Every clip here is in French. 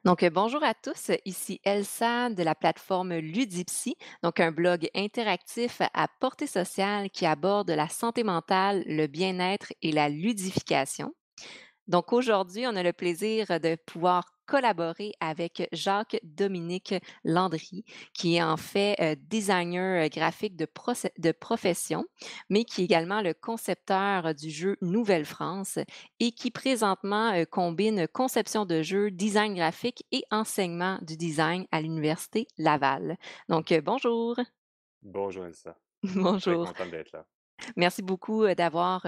Bonjour à tous, ici Elsa de la plateforme Ludipsy, donc un blog interactif à portée sociale qui aborde la santé mentale, le bien-être et la ludification. Donc aujourd'hui, on a le plaisir de pouvoir collaborer avec Jacques-Dominique Landry, qui est en fait designer graphique de profession, mais qui est également le concepteur du jeu Nouvelle-France et qui présentement combine conception de jeu, design graphique et enseignement du design à l'Université Laval. Bonjour. Bonjour Elsa, très Bonjour. content d'être là. Merci beaucoup, d'avoir,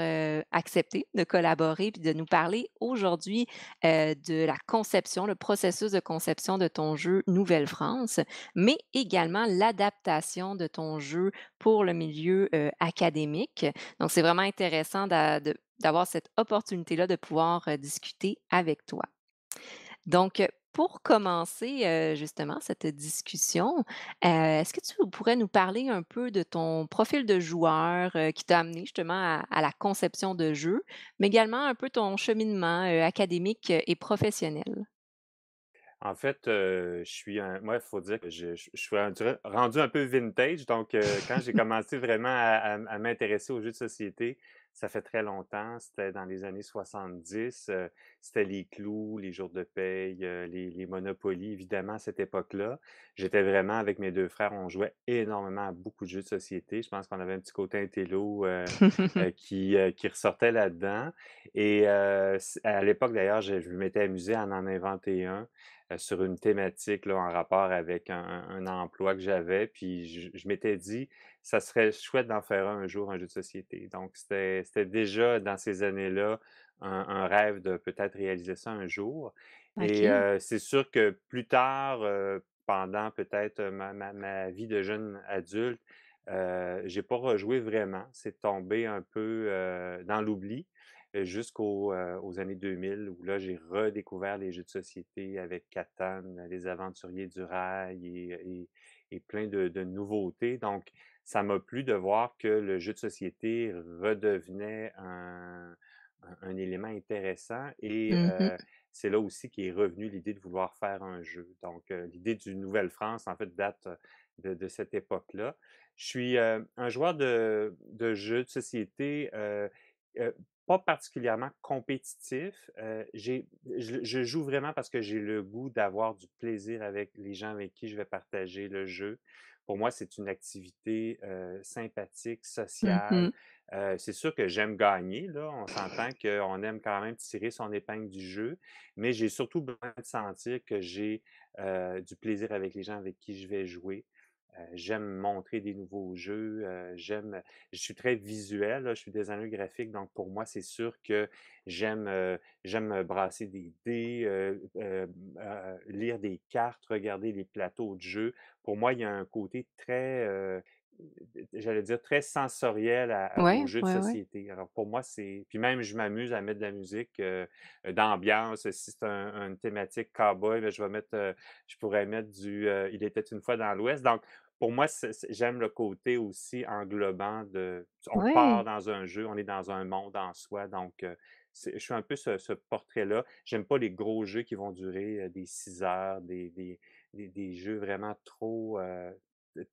accepté de collaborer puis de nous parler aujourd'hui, de la conception, le processus de conception de ton jeu Nouvelle-France, mais également l'adaptation de ton jeu pour le milieu, académique. Donc c'est vraiment intéressant d'avoir cette opportunité-là de pouvoir, discuter avec toi. Pour commencer, justement cette discussion, est-ce que tu pourrais nous parler un peu de ton profil de joueur, qui t'a amené justement à la conception de jeux, mais également un peu ton cheminement, académique et professionnel? En fait, je suis un moi, il faut dire que je suis rendu un peu vintage, donc quand j'ai commencé vraiment à m'intéresser aux jeux de société, ça fait très longtemps. C'était dans les années 70, c'était les clous, les jours de paye, les Monopoly, évidemment, à cette époque-là. J'étais vraiment avec mes 2 frères, on jouait énormément à beaucoup de jeux de société. Je pense qu'on avait un petit côté intello, qui ressortait là-dedans et à l'époque, d'ailleurs, je m'étais amusé à en inventer un. Sur une thématique là, en rapport avec un emploi que j'avais. Puis je m'étais dit, ça serait chouette d'en faire un jour, un jeu de société. Donc, c'était déjà dans ces années-là un rêve de peut-être réaliser ça un jour. Et OK. c'est sûr que plus tard, pendant peut-être ma vie de jeune adulte, j'ai pas rejoué vraiment. C'est tombé un peu dans l'oubli aux années 2000 où là, j'ai redécouvert les jeux de société avec Catan, Les Aventuriers du Rail et plein de nouveautés. Donc, ça m'a plu de voir que le jeu de société redevenait un élément intéressant et Mmh. c'est là aussi qu'est revenue l'idée de vouloir faire un jeu. Donc, l'idée du Nouvelle-France, en fait, date de cette époque-là. Je suis un joueur de jeux de société euh, pas particulièrement compétitif. Je joue vraiment parce que j'ai le goût d'avoir du plaisir avec les gens avec qui je vais partager le jeu. Pour moi, c'est une activité sympathique, sociale. Mmh. C'est sûr que j'aime gagner, là. On s'entend qu'on aime quand même tirer son épingle du jeu, mais j'ai surtout besoin de sentir que j'ai du plaisir avec les gens avec qui je vais jouer. J'aime montrer des nouveaux jeux, je suis très visuel, là, je suis designer graphique, donc pour moi, c'est sûr que j'aime brasser des dés, lire des cartes, regarder les plateaux de jeu. Pour moi, il y a un côté très, j'allais dire très sensoriel aux Ouais, jeux de ouais, ouais. société. Alors pour moi, c'est puis même je m'amuse à mettre de la musique, d'ambiance. Si c'est une thématique cowboy, ben, je pourrais mettre Il était une fois dans l'Ouest. Donc pour moi, j'aime le côté aussi englobant de on part Ouais. dans un jeu, on est dans un monde en soi, donc je suis un peu ce portrait-là. J'aime pas les gros jeux qui vont durer, des 6 heures, des jeux vraiment trop, t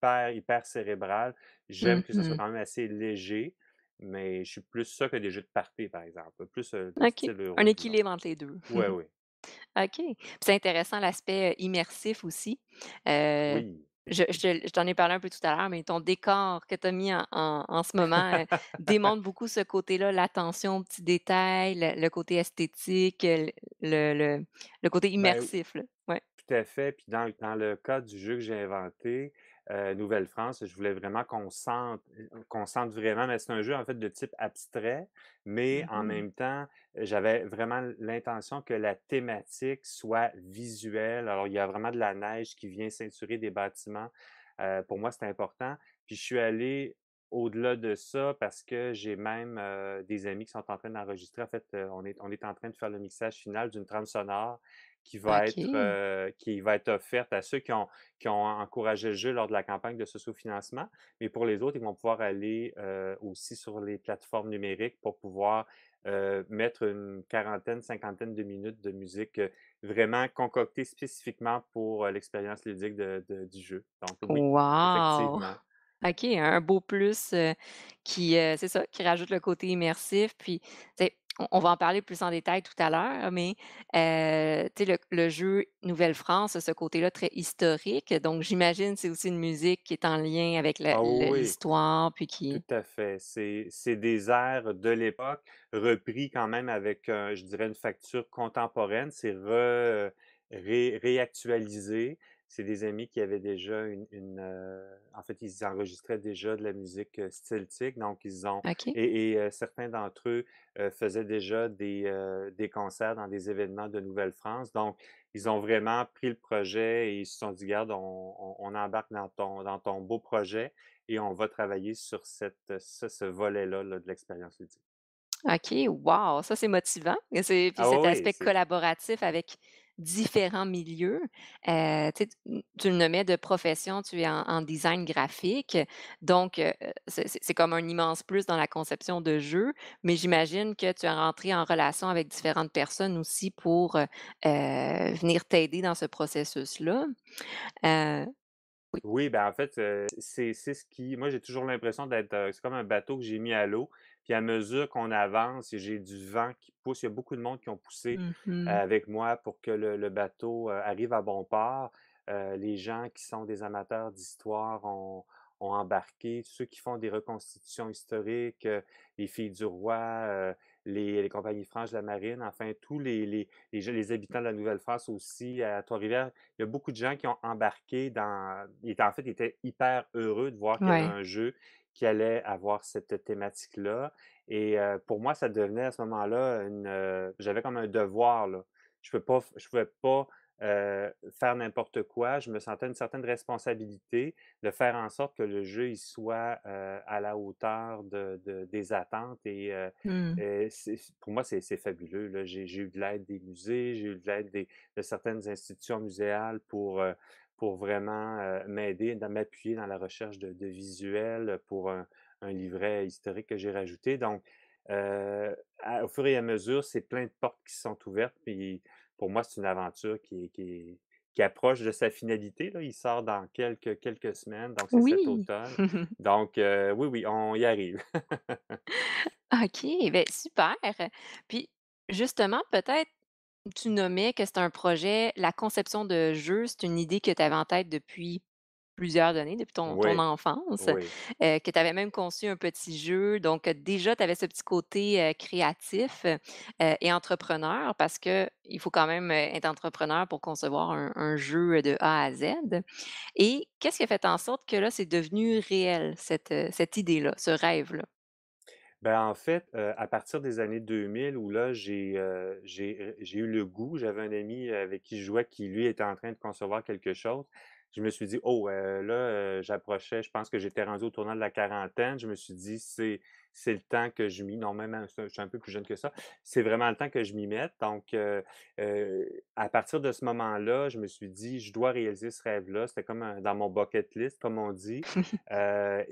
t hyper cérébral. J'aime que ça soit Mmh. quand même assez léger, mais je suis plus ça que des jeux de party, par exemple, plus, de OK. style Un euro, disons. équilibre entre les 2. Ouais, ouais. OK. Puis c'est intéressant l'aspect, immersif aussi. Heu, Oui. je t'en ai parlé un peu tout à l'heure, mais ton décor que tu as mis en ce moment, démontre beaucoup ce côté-là, l'attention aux petits détails, le côté esthétique, le côté Ben immersif, là. Ouais. tout à fait. Puis dans le cas du jeu que j'ai inventé, Nouvelle-France, je voulais vraiment qu'on sente vraiment mais c'est un jeu en fait de type abstrait, mais en Mmh. même temps, j'avais vraiment l'intention que la thématique soit visuelle. Alors il y a vraiment de la neige qui vient ceinturer des bâtiments. Pour moi, c'est important. Puis je suis allé au-delà de ça parce que j'ai même, des amis qui sont en train d'enregistrer. En fait, on est en train de faire le mixage final d'une trame sonore OK. qui va être offerte à ceux qui ont encouragé le jeu lors de la campagne de socio-financement. Mais pour les autres, ils vont pouvoir aller, aussi sur les plateformes numériques pour pouvoir, mettre une quarantaine, cinquantaine de minutes de musique, vraiment concoctée spécifiquement pour, l'expérience ludique du jeu. Donc oui, Wow! effectivement. OK, un beau plus, qui, c'est ça, qui rajoute le côté immersif. Puis, tu sais, on va en parler plus en détail tout à l'heure, mais, tu sais, le jeu Nouvelle-France a ce côté-là très historique, donc j'imagine c'est aussi une musique qui est en lien avec la Ah oui, oui. l'histoire, puis Tout qui à fait. C'est des airs de l'époque, repris quand même avec, je dirais une facture contemporaine. C'est réactualisé. C'est des amis qui avaient déjà en fait, ils enregistraient déjà de la musique, celtique, donc ils ont OK, certains d'entre eux, faisaient déjà des concerts dans des événements de Nouvelle-France. Donc ils ont vraiment pris le projet et ils se sont dit: «Garde, on embarque dans ton beau projet et on va travailler sur ce volet-là, là, de l'expérience ludique». OK, wow! Ça, c'est motivant et puis Ah cet oui, oui, aspect collaboratif avec différents milieux, tu sais, tu le nommais de profession, tu es en design graphique, donc c'est comme un immense plus dans la conception de jeux, mais j'imagine que tu es rentré en relation avec différentes personnes aussi pour, venir t'aider dans ce processus-là. Heu, oui. oui, ben, en fait, c'est ce qui moi, j'ai toujours l'impression d'être, c'est comme un bateau que j'ai mis à l'eau, puis à mesure qu'on avance et j'ai du vent qui pousse, il y a beaucoup de monde qui ont poussé, Mmh. avec moi pour que le bateau, arrive à bon port. Les gens qui sont des amateurs d'histoire ont embarqué, ceux qui font des reconstitutions historiques, les Filles du Roi, les compagnies franches de la marine, enfin tous les habitants de la Nouvelle-France aussi, à Trois-Rivières. Il y a beaucoup de gens qui ont embarqué en fait, ils étaient hyper heureux de voir qu'il y avait Ouais. un jeu qui allait avoir cette thématique-là et pour moi, ça devenait à ce moment-là j'avais comme un devoir, là. Je pouvais pas, faire n'importe quoi. Je me sentais une certaine responsabilité de faire en sorte que le jeu, il soit, à la hauteur des attentes Mmh. pour moi, c'est fabuleux, là. J'ai eu de l'aide des musées, j'ai eu de l'aide de certaines institutions muséales pour vraiment, m'aider, m'appuyer dans la recherche de visuels pour un livret historique que j'ai rajouté. Donc, au fur et à mesure, c'est plein de portes qui se sont ouvertes, puis pour moi, c'est une aventure qui approche de sa finalité, là. Il sort dans quelques semaines, donc c'est cet Oui! automne. Donc, oui, oui, on y arrive. OK, beh, super. Puis justement, peut-être, tu nommais que c'est un projet la conception de jeu, c'est une idée que tu avais en tête depuis plusieurs années, depuis ton Oui, enfance, oui. que tu avais même conçu un petit jeu. Donc, déjà, tu avais ce petit côté, créatif, et entrepreneur parce que il faut quand même, être entrepreneur pour concevoir un jeu de A à Z. Et qu'est-ce qui a fait en sorte que là, c'est devenu réel cette idée-là, ce rêve-là? Ben, en fait, à partir des années 2000 où là, j'ai eu le goût, j'avais un ami avec qui je jouais qui, lui, était en train de concevoir quelque chose. Je me suis dit: «Oh, là, j'approchais, je pense que j'étais rendu au tournant de la quarantaine». Je me suis dit: C'est le temps que je m'y» non, même je suis un peu plus jeune que ça. «C'est vraiment le temps que je m'y mette». Donc, à partir de ce moment-là, je me suis dit: «Je dois réaliser ce rêve-là». C'était comme dans mon bucket list, comme on dit. Ça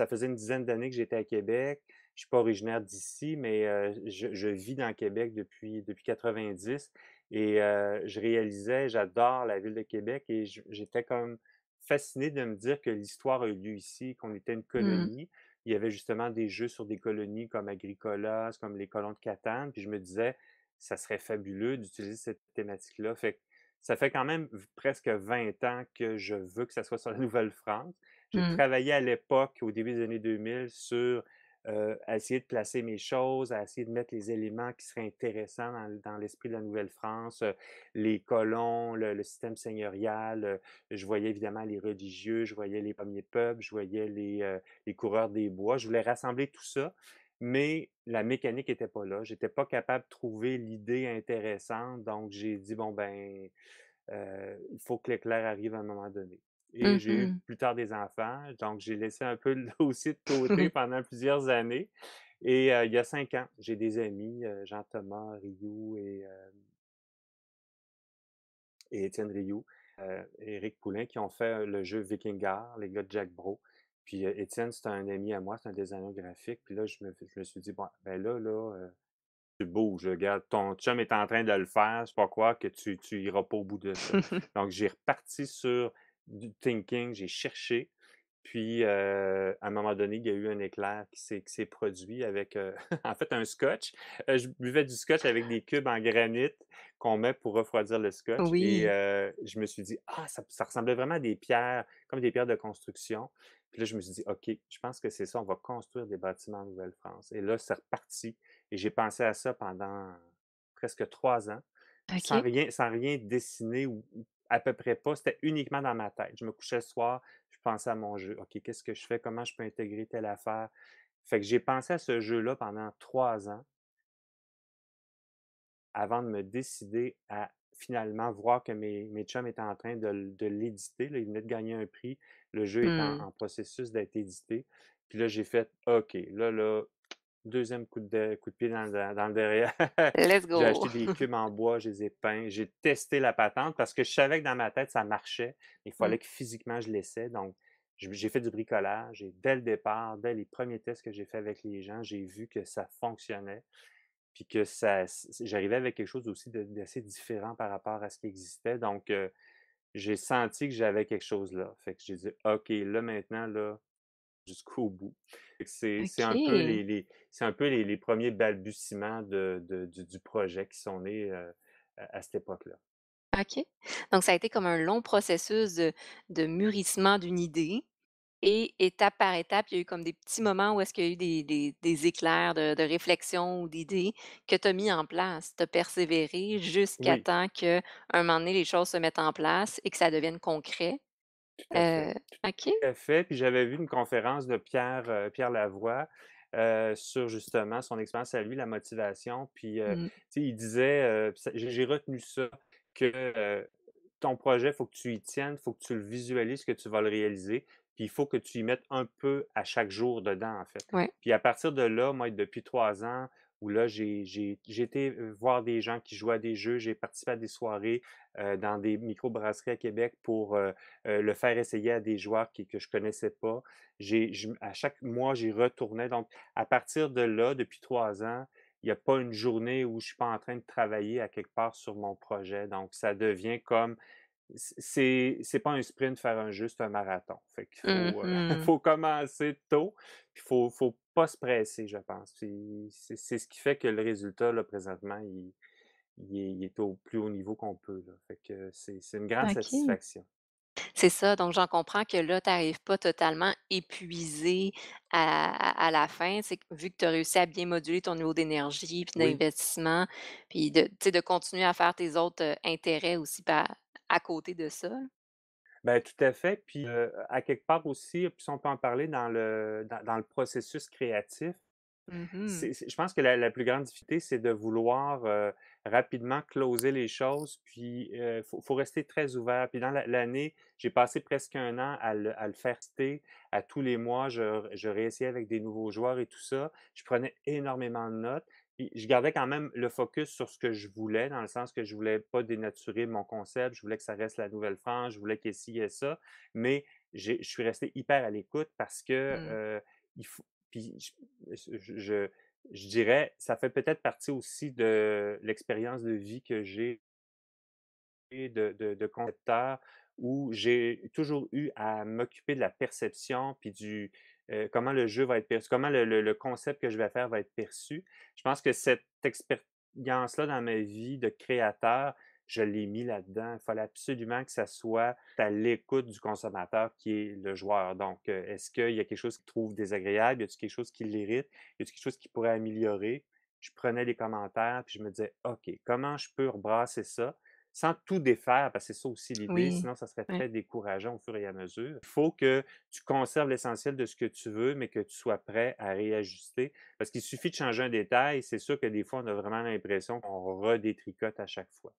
faisait une dizaine d'années que j'étais à Québec. Je suis pas originaire d'ici, mais je vis dans Québec depuis 90 et je réalisais j'adore la ville de Québec et j'étais comme fasciné de me dire que l'histoire a eu lieu ici, qu'on était une Mmh. colonie. Il y avait justement des jeux sur des colonies comme Agricola, comme les colons de Catane, puis je me disais: «Ça serait fabuleux d'utiliser cette thématique-là». Fait que ça fait quand même presque 20 ans que je veux que ça soit sur la Nouvelle-France. J'ai Mmh. travaillé à l'époque, au début des années 2000, à essayer de placer mes choses, à essayer de mettre les éléments qui seraient intéressants dans l'esprit de la Nouvelle-France, les colons, le système seigneurial. Je voyais évidemment les religieux, je voyais les premiers peuples, je voyais les coureurs des bois. Je voulais rassembler tout ça, mais la mécanique était pas là. J'étais pas capable de trouver l'idée intéressante, donc j'ai dit: «Bon, ben, il faut que l'éclair arrive à un moment donné». Et j'ai eu Mmh plus tard des enfants, donc j'ai laissé un peu le dossier de côté pendant plusieurs années et il y a 5 ans, j'ai des amis, Jean-Thomas Rioux et Étienne Rioux, Éric Poulain qui ont fait, le jeu Vikingard, les gars de Jack Bro Puis, Étienne, c'est un ami à moi, c'est un designer graphique. Puis là, je me suis dit: «Bon, ben là, tu bouges, regarde, ton chum est en train de le faire, c'est pas quoi que tu iras pas au bout de ça». Donc j'ai reparti sur du thinking, j'ai cherché, puis, à un moment donné, il y a eu un éclair qui s'est produit avec, en fait, un scotch. Je buvais du scotch avec des cubes en granit qu'on met pour refroidir le scotch et Oui. je me suis dit: «Ah, ça ressemblait vraiment à des pierres, comme des pierres de construction». Puis là, je me suis dit: «OK, je pense que c'est ça, on va construire des bâtiments en Nouvelle-France» et là, c'est reparti et j'ai pensé à ça pendant presque 3 ans, OK. sans rien dessiner ou à peu près pas. C'était uniquement dans ma tête. Je me couchais le soir, je pensais à mon jeu. OK, qu'est-ce que je fais? Comment je peux intégrer telle affaire? Fait que j'ai pensé à ce jeu-là pendant 3 ans avant de me décider à finalement voir que mes chums étaient en train de l'éditer, là. Ils venaient de gagner un prix. Le jeu est en Mmh. en processus d'être édité. Puis là, j'ai fait: «OK, là, deuxième coup de pied dans le derrière». Let's J'ai go. acheté des cubes en bois, je les ai peints, j'ai testé la patente parce que je savais que dans ma tête, ça marchait. Il Mmh. fallait que physiquement je l'essaie. Donc, j'ai fait du bricolage et dès le départ, dès les premiers tests que j'ai fait avec les gens, j'ai vu que ça fonctionnait. Puis que j'arrivais avec quelque chose aussi d'assez différent par rapport à ce qui existait. Donc, j'ai senti que j'avais quelque chose là. Fait que j'ai dit: «OK, là, maintenant, là, jusqu'au bout». Fait que c'est un peu OK. les premiers balbutiements du projet qui sont nés, à cette époque-là. OK. Donc ça a été comme un long processus de mûrissement d'une idée et étape par étape, il y a eu comme des petits moments où est-ce qu'il y a eu des éclairs de réflexion ou d'idées que tu as mis en place. Tu as persévéré jusqu'à Oui, temps qu'à un moment donné, les choses se mettent en place et que ça devienne concret. tout à fait. Heu, OK. Tout à fait, puis j'avais vu une conférence de Pierre Lavoie, sur justement son expérience à lui, la motivation, puis, Mmh. tu sais, il disait, puis ça j'ai retenu ça, que, ton projet, il faut que tu y tiennes, il faut que tu le visualises, que tu vas le réaliser, puis il faut que tu y mettes un peu à chaque jour dedans, en fait. Ouais. Puis à partir de là, moi, depuis 3 ans, où là, j'ai été, voir des gens qui jouaient à des jeux, j'ai participé à des soirées, dans des microbrasseries à Québec pour, le faire essayer à des joueurs que je connaissais pas. À chaque mois, j'y retournais. Donc, à partir de là, depuis 3 ans, il n'y a pas une journée où je suis pas en train de travailler à quelque part sur mon projet. Donc, ça devient comme c'est pas un sprint faire un jeu, c'est un marathon. Fait qu'il faut, Mmh. faut commencer tôt, puis faut pas se presser, je pense. Puis c'est ce qui fait que le résultat, là, présentement, il est au plus haut niveau qu'on peut, là. Fait que c'est une grande OK. satisfaction. C'est ça, donc j'en comprends que là, tu arrives pas totalement épuisé à la fin. C'est que vu que tu as réussi à bien moduler ton niveau d'énergie puis Oui. d'investissement, puis de tu sais, de continuer à faire tes autres, intérêts aussi à côté de ça. Ben, tout à fait. Puis, à quelque part aussi, puis si on peut en parler dans le processus créatif, Mmh. je pense que la plus grande difficulté, c'est de vouloir, rapidement closer les choses, puis, faut rester très ouvert. Puis dans l'année, j'ai passé presque 1 an à le faire tester. À tous les mois, je réessayais avec des nouveaux joueurs et tout ça. Je prenais énormément de notes, puis je gardais quand même le focus sur ce que je voulais, dans le sens que je voulais pas dénaturer mon concept. Je voulais que ça reste la Nouvelle-France, je voulais qu'il y ait ci, il y ait ça, mais je suis resté hyper à l'écoute parce que, Mmh. il faut puis je dirais, ça fait peut-être partie aussi de l'expérience de vie que j'ai de concepteur où j'ai toujours eu à m'occuper de la perception puis comment le jeu va être perçu, comment le concept que je vais faire va être perçu. Je pense que cette expérience-là dans ma vie de créateur, je l'ai mis là-dedans. Il fallait absolument que ça soit à l'écoute du consommateur qui est le joueur. Donc, est-ce qu'il y a quelque chose qu'il trouve désagréable? Y a-t-il quelque chose qui l'irrite? Y a-t-il quelque chose qu'il pourrait améliorer? Je prenais les commentaires puis je me disais: «OK, comment je peux rebrasser ça?» Sans tout défaire, parce que c'est ça aussi l'idée, Oui. sinon ça serait Ouais. très décourageant au fur et à mesure. Il faut que tu conserves l'essentiel de ce que tu veux, mais que tu sois prêt à réajuster. Parce qu'il suffit de changer un détail, c'est sûr que des fois, on a vraiment l'impression qu'on redétricote à chaque fois.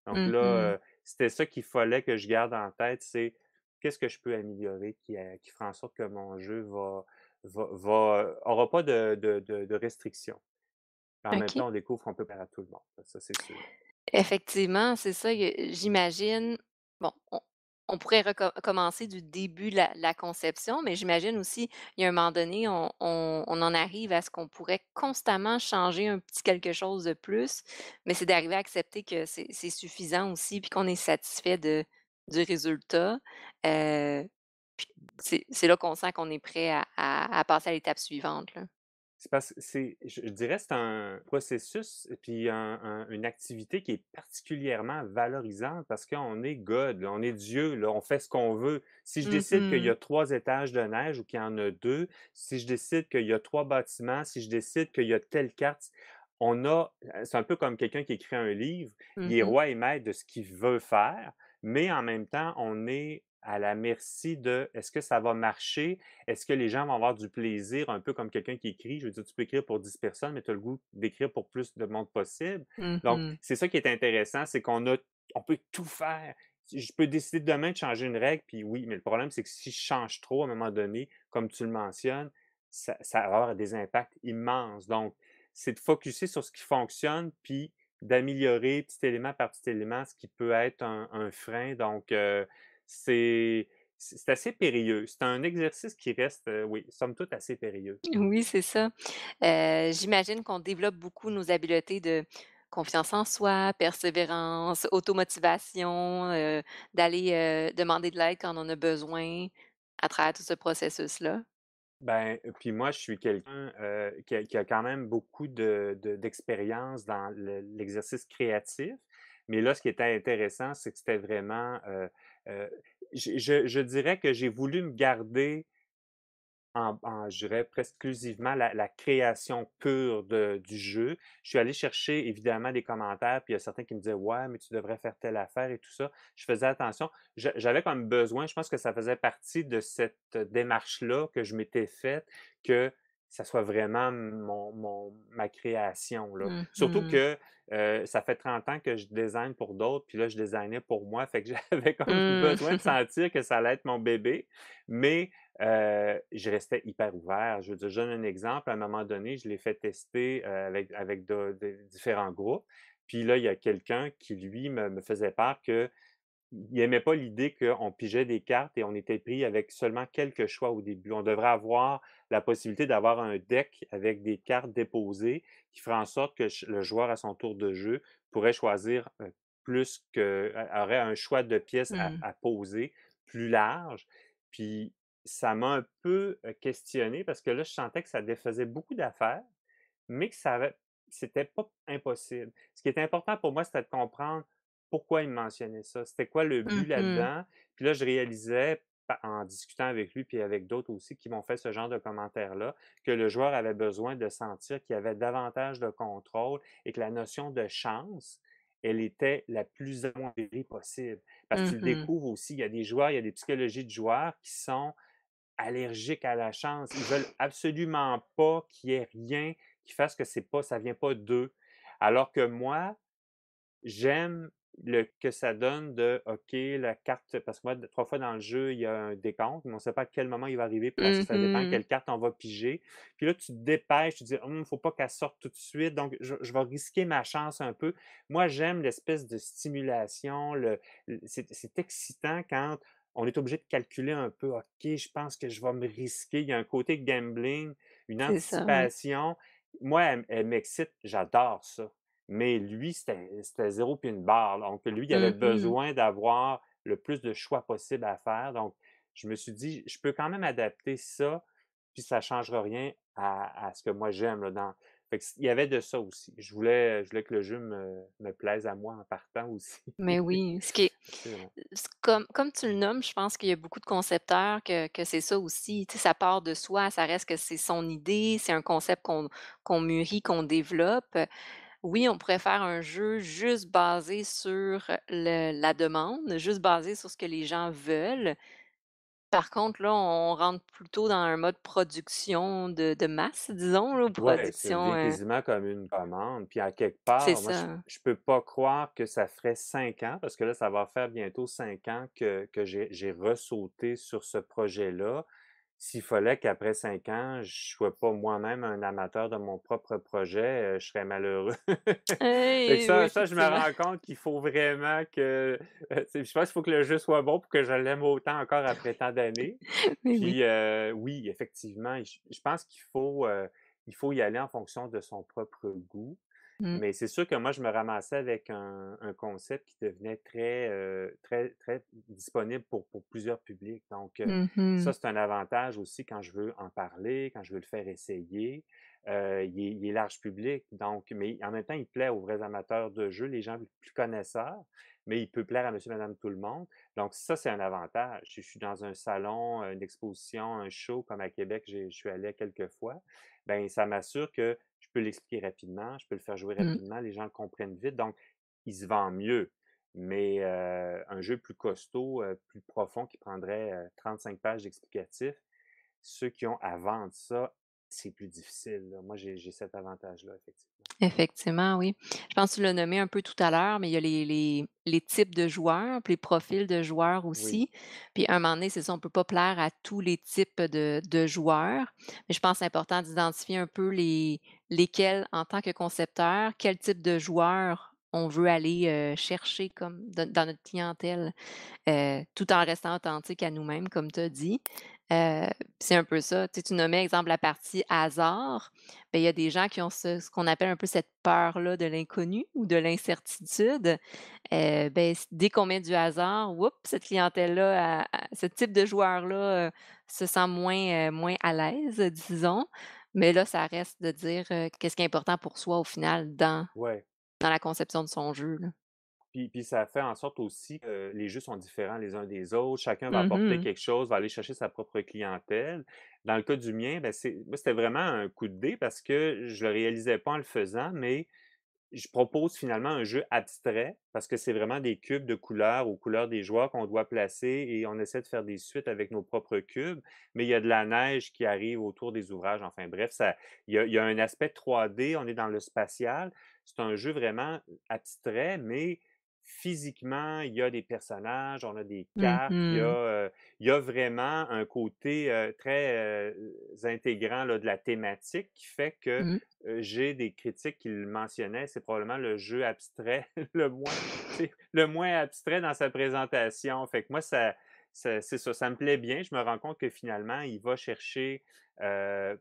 Donc Mmh. là, c'était ça qu'il fallait que je garde en tête, c'est qu'est-ce que je peux améliorer qui fera en sorte que mon jeu aura pas de restrictions. En même OK. temps, on découvre qu'on peut plaire à tout le monde, ça c'est sûr. Effectivement, c'est ça, j'imagine bon, on pourrait commencer du début de la conception, mais j'imagine aussi, il y a un moment donné, on en arrive à ce qu'on pourrait constamment changer un petit quelque chose de plus, mais c'est d'arriver à accepter que c'est suffisant aussi, puis qu'on est satisfait du résultat. Heu, puis c'est là qu'on sent qu'on est prêt à passer à l'étape suivante, là. C'est parce que je dirais, c'est un processus et puis une activité qui est particulièrement valorisante parce qu'on est God, là, on est Dieu, là, on fait ce qu'on veut. Si je décide qu'il y Mmh. a 3 étages de neige ou qu'il y en a 2, si je décide qu'il y a 3 bâtiments, si je décide qu'il y a telle carte, c'est un peu comme quelqu'un qui écrit un livre, il est Mmh. roi et maître de ce qu'il veut faire, mais en même temps, on est à la merci de: «Est-ce que ça va marcher? Est-ce que les gens vont avoir du plaisir?» Un peu comme quelqu'un qui écrit. Je veux dire, tu peux écrire pour 10 personnes, mais tu as le goût d'écrire pour plus de monde possible. Donc, Mmh. c'est ça qui est intéressant, c'est on peut tout faire. Je peux décider demain de changer une règle, puis oui, mais le problème, c'est que si je change trop à un moment donné, comme tu le mentionnes, ça va avoir des impacts immenses. Donc, c'est de focuser sur ce qui fonctionne, puis d'améliorer petit élément par petit élément ce qui peut être un frein. Donc, c'est c'est assez périlleux. C'est un exercice qui reste, oui, somme toute assez périlleux. Oui, c'est ça. J'imagine qu'on développe beaucoup nos habiletés de confiance en soi, persévérance, automotivation, d'aller, demander de l'aide quand on en a besoin à travers tout ce processus-là. Ben, puis moi, je suis quelqu'un, qui a quand même beaucoup d'expérience dans l'exercice créatif. Mais là, ce qui était intéressant, c'est que c'était vraiment, heu, je dirais que j'ai voulu me garder je dirais presque exclusivement la création pure du jeu. Je suis allé chercher évidemment des commentaires, puis il y a certains qui me disaient: «Ouais, mais tu devrais faire telle affaire et tout ça». Je faisais attention. J'avais comme besoin, je pense que ça faisait partie de cette démarche-là que je m'étais faite, que ça soit vraiment ma création, là. Surtout Mmh. que, ça fait 30 ans que je design pour d'autres, puis là, je designais pour moi, fait que j'avais comme Mmh. besoin de sentir que ça allait être mon bébé. Mais je restais hyper ouvert. Je veux dire, je donne un exemple. À un moment donné, je l'ai fait tester, avec de différents groupes. Puis là, il y a quelqu'un qui, lui, me faisait part qu'il aimait pas l'idée qu'on pigeait des cartes et on était pris avec seulement quelques choix au début. On devrait avoir la possibilité d'avoir un deck avec des cartes déposées qui ferait en sorte que le joueur, à son tour de jeu, pourrait choisir, plus que aurait un choix de pièces Mmh. à poser plus large. Puis ça m'a un peu, questionné parce que là, je sentais que ça défaisait beaucoup d'affaires, mais que c'était pas impossible. Ce qui est important pour moi, c'était de comprendre pourquoi il mentionnait ça. C'était quoi le but Mmh. là-dedans? Puis là, je réalisais, en discutant avec lui, puis avec d'autres aussi qui m'ont fait ce genre de commentaires-là, que le joueur avait besoin de sentir qu'il y avait davantage de contrôle et que la notion de chance, elle était la plus amoindrie possible. Parce que tu le Mmh. découvres aussi, il y a des joueurs, il y a des psychologies de joueurs qui sont allergiques à la chance. Ils veulent absolument pas qu'il y ait rien qui fasse que ça vient pas d'eux. Alors que moi, j'aime que ça donne de OK, la carte parce que moi, 3 fois dans le jeu, il y a un décompte, mais on ne sait pas à quel moment il va arriver parce que ça dépend Mmh. quelle carte on va piger. Puis là, tu te dépêches, tu te dis: faut pas qu'elle sorte tout de suite, donc je vais risquer ma chance un peu». Moi, j'aime l'espèce de stimulation, c'est excitant quand on est obligé de calculer un peu: «OK, je pense que je vais me risquer». Il y a un côté gambling, une C'est ça, oui. anticipation. Moi, elle m'excite, j'adore ça. Mais lui, c'était 0 puis une barre. Donc lui, il avait Mmh. besoin d'avoir le plus de choix possible à faire. Donc je me suis dit: «Je peux quand même adapter ça, puis ça ne changera rien à ce que moi j'aime, là, dans». Fait que il y avait de ça aussi. Je voulais que le jeu me plaise à moi en partant aussi. Mais oui, ce qui est C'est vrai. comme tu le nommes, je pense qu'il y a beaucoup de concepteurs que c'est ça aussi, tu sais, ça part de soi, ça reste que c'est son idée, c'est un concept qu'on mûrit, qu'on développe. Oui, on pourrait faire un jeu juste basé sur la demande, juste basé sur ce que les gens veulent. Par contre, là, on rentre plutôt dans un mode production de masse, disons, là, Ouais, ça production, devient quasiment comme une commande. Puis à quelque c'est part, moi, je ça. je peux pas croire que ça ferait 5 ans, parce que là, ça va faire bientôt 5 ans que j'ai ressauté sur ce projet-là. s'il fallait qu'après 5 ans, je sois pas moi-même un amateur de mon propre projet, je serais malheureux. Fait que Oui, ça, je me effectivement. rends compte qu'il faut vraiment que, tu sais, je pense qu'il faut que le jeu soit bon pour que je l'aime autant encore après tant d'années. Mais oui. Puis, oui, effectivement, je pense il faut y aller en fonction de son propre goût. Mmh. Mais c'est sûr que moi, je me ramassais avec un concept qui devenait très, très disponible pour plusieurs publics. Donc, Mmh. ça, c'est un avantage aussi quand je veux en parler, quand je veux le faire essayer. Il est large public, donc mais en même temps, il plaît aux vrais amateurs de jeux, les gens plus connaisseurs, mais il peut plaire à monsieur, madame, tout le monde. Donc ça, c'est un avantage. Si je suis dans un salon, une exposition, un show comme à Québec, je suis allé quelques fois, ben ça m'assure que je peux l'expliquer rapidement, je peux le faire jouer Mmh. rapidement, les gens le comprennent vite, donc il se vend mieux. Mais un jeu plus costaud, plus profond qui prendrait, 35 pages d'explicatif, ceux qui ont à vendre ça, c'est plus difficile, là. Moi, j'ai cet avantage-là, effectivement. Effectivement, oui. Je pense que tu l'as nommé un peu tout à l'heure, mais il y a les types de joueurs, puis les profils de joueurs Oui, aussi. Puis à un moment donné, c'est ça, on peut pas plaire à tous les types de joueurs. Mais je pense que c'est important d'identifier un peu lesquels, en tant que concepteur, quel type de joueurs on veut aller, chercher comme dans notre clientèle. Tout en restant authentique à nous-mêmes, comme tu as dit. C'est un peu ça. Tu sais, tu nommais, exemple, la partie hasard. Ben il y a des gens qui ont ce qu'on appelle un peu cette peur-là de l'inconnu ou de l'incertitude. Beh, dès qu'on met du hasard, oups, cette clientèle-là, ce type de joueur-là, se sent moins à l'aise, disons. Mais là, ça reste de dire, qu'est-ce qui est important pour soi au final ouais. dans la conception de son jeu, là. Puis ça fait en sorte aussi que les jeux sont différents les uns des autres. Chacun va apporter Mmh. quelque chose, va aller chercher sa propre clientèle. Dans le cas du mien, ben, c'était vraiment un coup de dé parce que je le réalisais pas en le faisant, mais je propose finalement un jeu abstrait parce que c'est vraiment des cubes de couleurs aux couleurs des joueurs qu'on doit placer et on essaie de faire des suites avec nos propres cubes, mais il y a de la neige qui arrive autour des ouvrages. Enfin bref, il y a un aspect 3D, on est dans le spatial. C'est un jeu vraiment abstrait, mais physiquement, il y a des personnages, on a des cartes, Mmh. il y a vraiment un côté très intégrant là, de la thématique qui fait que Mmh. j'ai des critiques qui le mentionnaient, c'est probablement le jeu abstrait le moins abstrait dans sa présentation. Fait que moi, c'est ça, ça me plaît bien. Je me rends compte que finalement, il va chercher,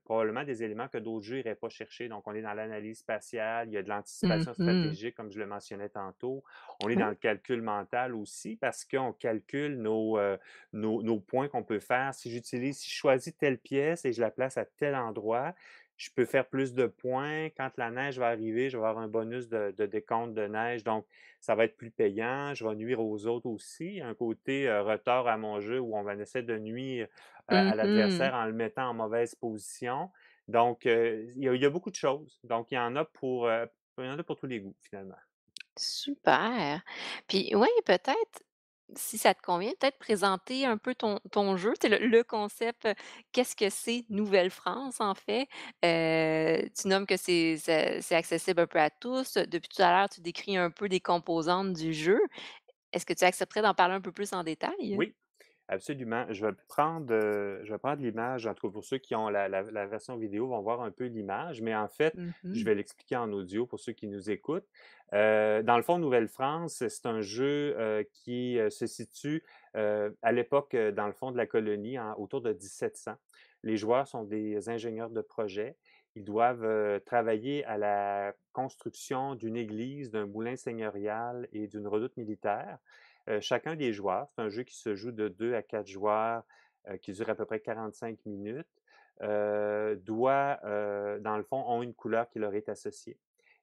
probablement des éléments que d'autres jeux iraient pas chercher. Donc on est dans l'analyse spatiale, il y a de Mmh l'anticipation mh. stratégique, comme je le mentionnais tantôt. On est dans Oui. le calcul mental aussi parce qu'on calcule nos points qu'on peut faire. Si je choisis telle pièce et je la place à tel endroit, je peux faire plus de points. Quand la neige va arriver, je vais avoir un bonus de décompte de neige, donc ça va être plus payant. Je vais nuire aux autres aussi. Un côté, retard à mon jeu où on va essayer de nuire à Mmh. l'adversaire en le mettant en mauvaise position. Donc, il y a beaucoup de choses. Donc il y en a pour tous les goûts, finalement. Super. Puis oui, peut-être, si ça te convient, peut-être présenter un peu ton jeu, tu sais, le concept, qu'est-ce que c'est Nouvelle-France, en fait? Tu nommes que c'est accessible un peu à tous. Depuis tout à l'heure, tu décris un peu des composantes du jeu. Est-ce que tu accepterais d'en parler un peu plus en détail? Oui. Absolument. Je vais prendre l'image, en tout cas pour ceux qui ont la version vidéo vont voir un peu l'image, mais en fait, je Mmh. vais l'expliquer en audio pour ceux qui nous écoutent. Dans le fond, Nouvelle-France, c'est un jeu, qui, se situe, à l'époque, dans le fond de la colonie, autour de 1700. Les joueurs sont des ingénieurs de projet. Ils doivent, travailler à la construction d'une église, d'un moulin seigneurial et d'une redoute militaire. Chacun des joueurs, c'est un jeu qui se joue de 2 à 4 joueurs, qui dure à peu près 45 minutes, dans le fond, ont une couleur qui leur est associée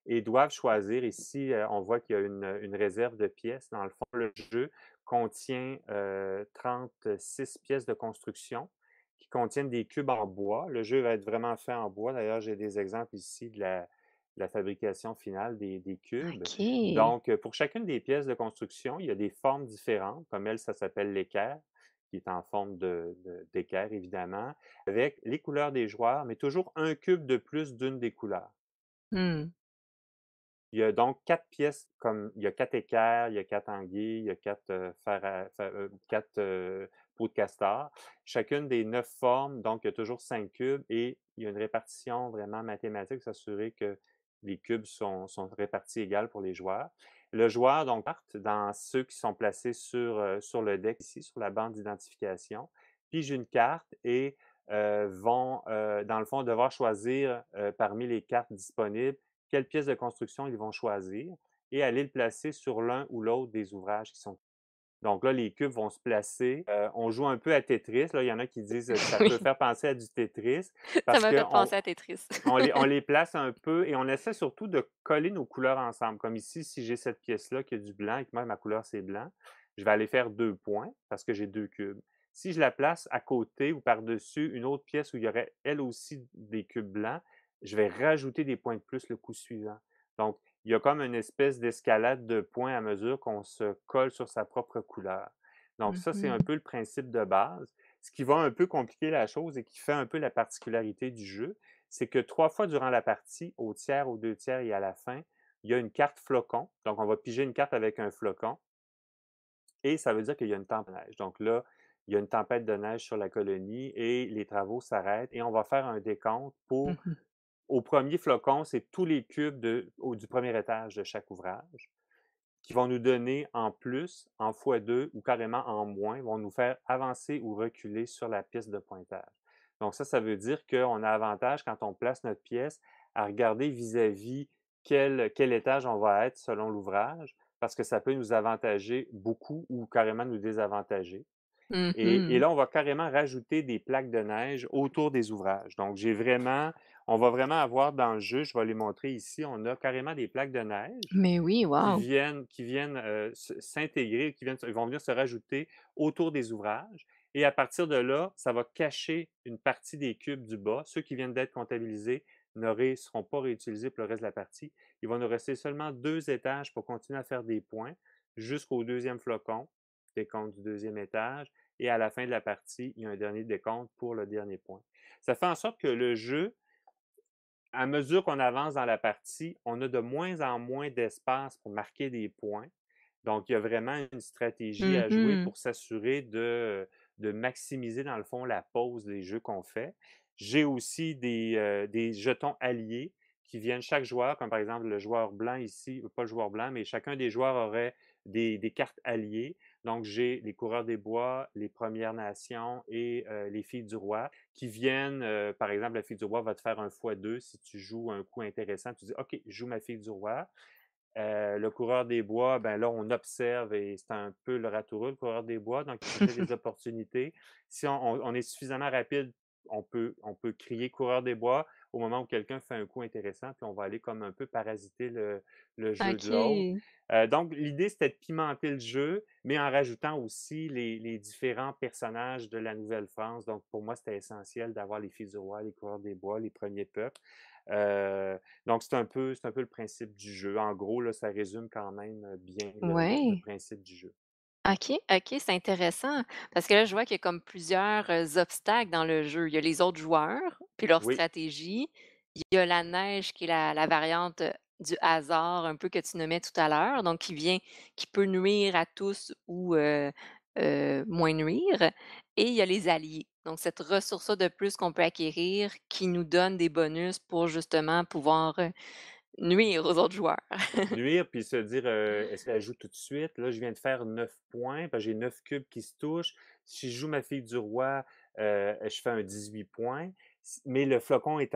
et doivent choisir ici, on voit qu'il y a une réserve de pièces. Dans le fond, le jeu contient, 36 pièces de construction qui contiennent des cubes en bois. Le jeu va être vraiment fait en bois. D'ailleurs, j'ai des exemples ici de la fabrication finale des cubes. OK. Donc, pour chacune des pièces de construction, il y a des formes différentes. Comme elle, ça s'appelle l'équerre, qui est en forme d'équerre, évidemment, avec les couleurs des joueurs, mais toujours un cube de plus d'une des couleurs. Mmh. Il y a donc 4 pièces comme il y a 4 équerres, il y a 4 anguilles, il y a 4 4, peaux de castor. Chacune des 9 formes, donc il y a toujours 5 cubes et il y a une répartition vraiment mathématique, s'assurer que les cubes sont répartis égal pour les joueurs. Le joueur donc parte dans ceux qui sont placés sur le deck ici, sur la bande d'identification, pige une carte et vont, dans le fond, devoir choisir, parmi les cartes disponibles quelle pièce de construction ils vont choisir et aller le placer sur l'un ou l'autre des ouvrages qui sont. Donc là, les cubes vont se placer. On joue un peu à Tetris. Là, il y en a qui disent que ça peut Oui, faire penser à du Tetris ça parce m'a fait qu'on penser à Tetris. on les place un peu et on essaie surtout de coller nos couleurs ensemble. Comme ici, si j'ai cette pièce-là qui a du blanc et que moi, ma couleur, c'est blanc, je vais aller faire 2 points parce que j'ai 2 cubes. Si je la place à côté ou par-dessus une autre pièce où il y aurait elle aussi des cubes blancs, je vais rajouter des points de plus le coup suivant. Donc, il y a comme une espèce d'escalade de points à mesure qu'on se colle sur sa propre couleur. Donc ça, c'est un Mmh. peu le principe de base. Ce qui va un peu compliquer la chose et qui fait un peu la particularité du jeu, c'est que 3 fois durant la partie, au tiers, aux 2 tiers et à la fin, il y a une carte flocon. Donc, on va piger une carte avec un flocon et ça veut dire qu'il y a une tempête de neige. Donc là, il y a une tempête de neige sur la colonie et les travaux s'arrêtent et on va faire un décompte pour, Mmh. au premier flocon, c'est tous les cubes du premier étage de chaque ouvrage qui vont nous donner en plus, en fois 2 ou carrément en moins, vont nous faire avancer ou reculer sur la piste de pointage. Donc ça veut dire qu'on a avantage quand on place notre pièce à regarder vis-à-vis quel étage on va être selon l'ouvrage, parce que ça peut nous avantager beaucoup ou carrément nous désavantager. Et Mmh. là, on va carrément rajouter des plaques de neige autour des ouvrages. Donc, on va vraiment avoir dans le jeu, je vais les montrer ici, on a carrément des plaques de neige Mais oui, wow! qui viennent s'intégrer, ils vont venir se rajouter autour des ouvrages. Et à partir de là, ça va cacher une partie des cubes du bas. Ceux qui viennent d'être comptabilisés ne seront pas réutilisés pour le reste de la partie. Il va nous rester seulement 2 étages pour continuer à faire des points jusqu'au deuxième flocon, décompte du deuxième étage. Et à la fin de la partie, il y a un dernier décompte pour le dernier point. Ça fait en sorte que le jeu, à mesure qu'on avance dans la partie, on a de moins en moins d'espace pour marquer des points. Donc, il y a vraiment une stratégie à jouer Mmh. pour s'assurer de maximiser, dans le fond, la pause des jeux qu'on fait. J'ai aussi des jetons alliés qui viennent chaque joueur, comme par exemple le joueur blanc ici, pas le joueur blanc, mais chacun des joueurs aurait des cartes alliées. Donc, j'ai les coureurs des bois, les Premières Nations et les filles du roi qui viennent, par exemple, la fille du roi va te faire un x2 si tu joues un coup intéressant. Tu dis, OK, je joue ma fille du roi. Le coureur des bois, ben là, on observe et c'est un peu le ratoureux, le coureur des bois, donc il cherchait des opportunités. Si on est suffisamment rapide, on peut crier coureur des bois au moment où quelqu'un fait un coup intéressant, puis on va aller comme un peu parasiter le jeu de l'autre. OK. Donc, l'idée, c'était de pimenter le jeu, mais en rajoutant aussi les différents personnages de la Nouvelle-France. Donc, pour moi, c'était essentiel d'avoir les filles du roi, les coureurs des bois, les premiers peuples. Donc, c'est un peu le principe du jeu. En gros, là, ça résume quand même bien le Ouais. principe du jeu. OK, OK, c'est intéressant parce que là, je vois qu'il y a comme plusieurs, obstacles dans le jeu. Il y a les autres joueurs, puis leur Oui, stratégie. Il y a la neige qui est la variante, du hasard un peu que tu nommais tout à l'heure, donc qui peut nuire à tous ou, moins nuire et il y a les alliés. Donc cette ressource-là de plus qu'on peut acquérir qui nous donne des bonus pour justement pouvoir, nuire aux autres joueurs. nuire, puis se dire, est-ce qu'elle joue tout de suite? Là, je viens de faire 9 points, parce que j'ai 9 cubes qui se touchent. Si je joue ma fille du roi, je fais un 18 points. Mais le flocon est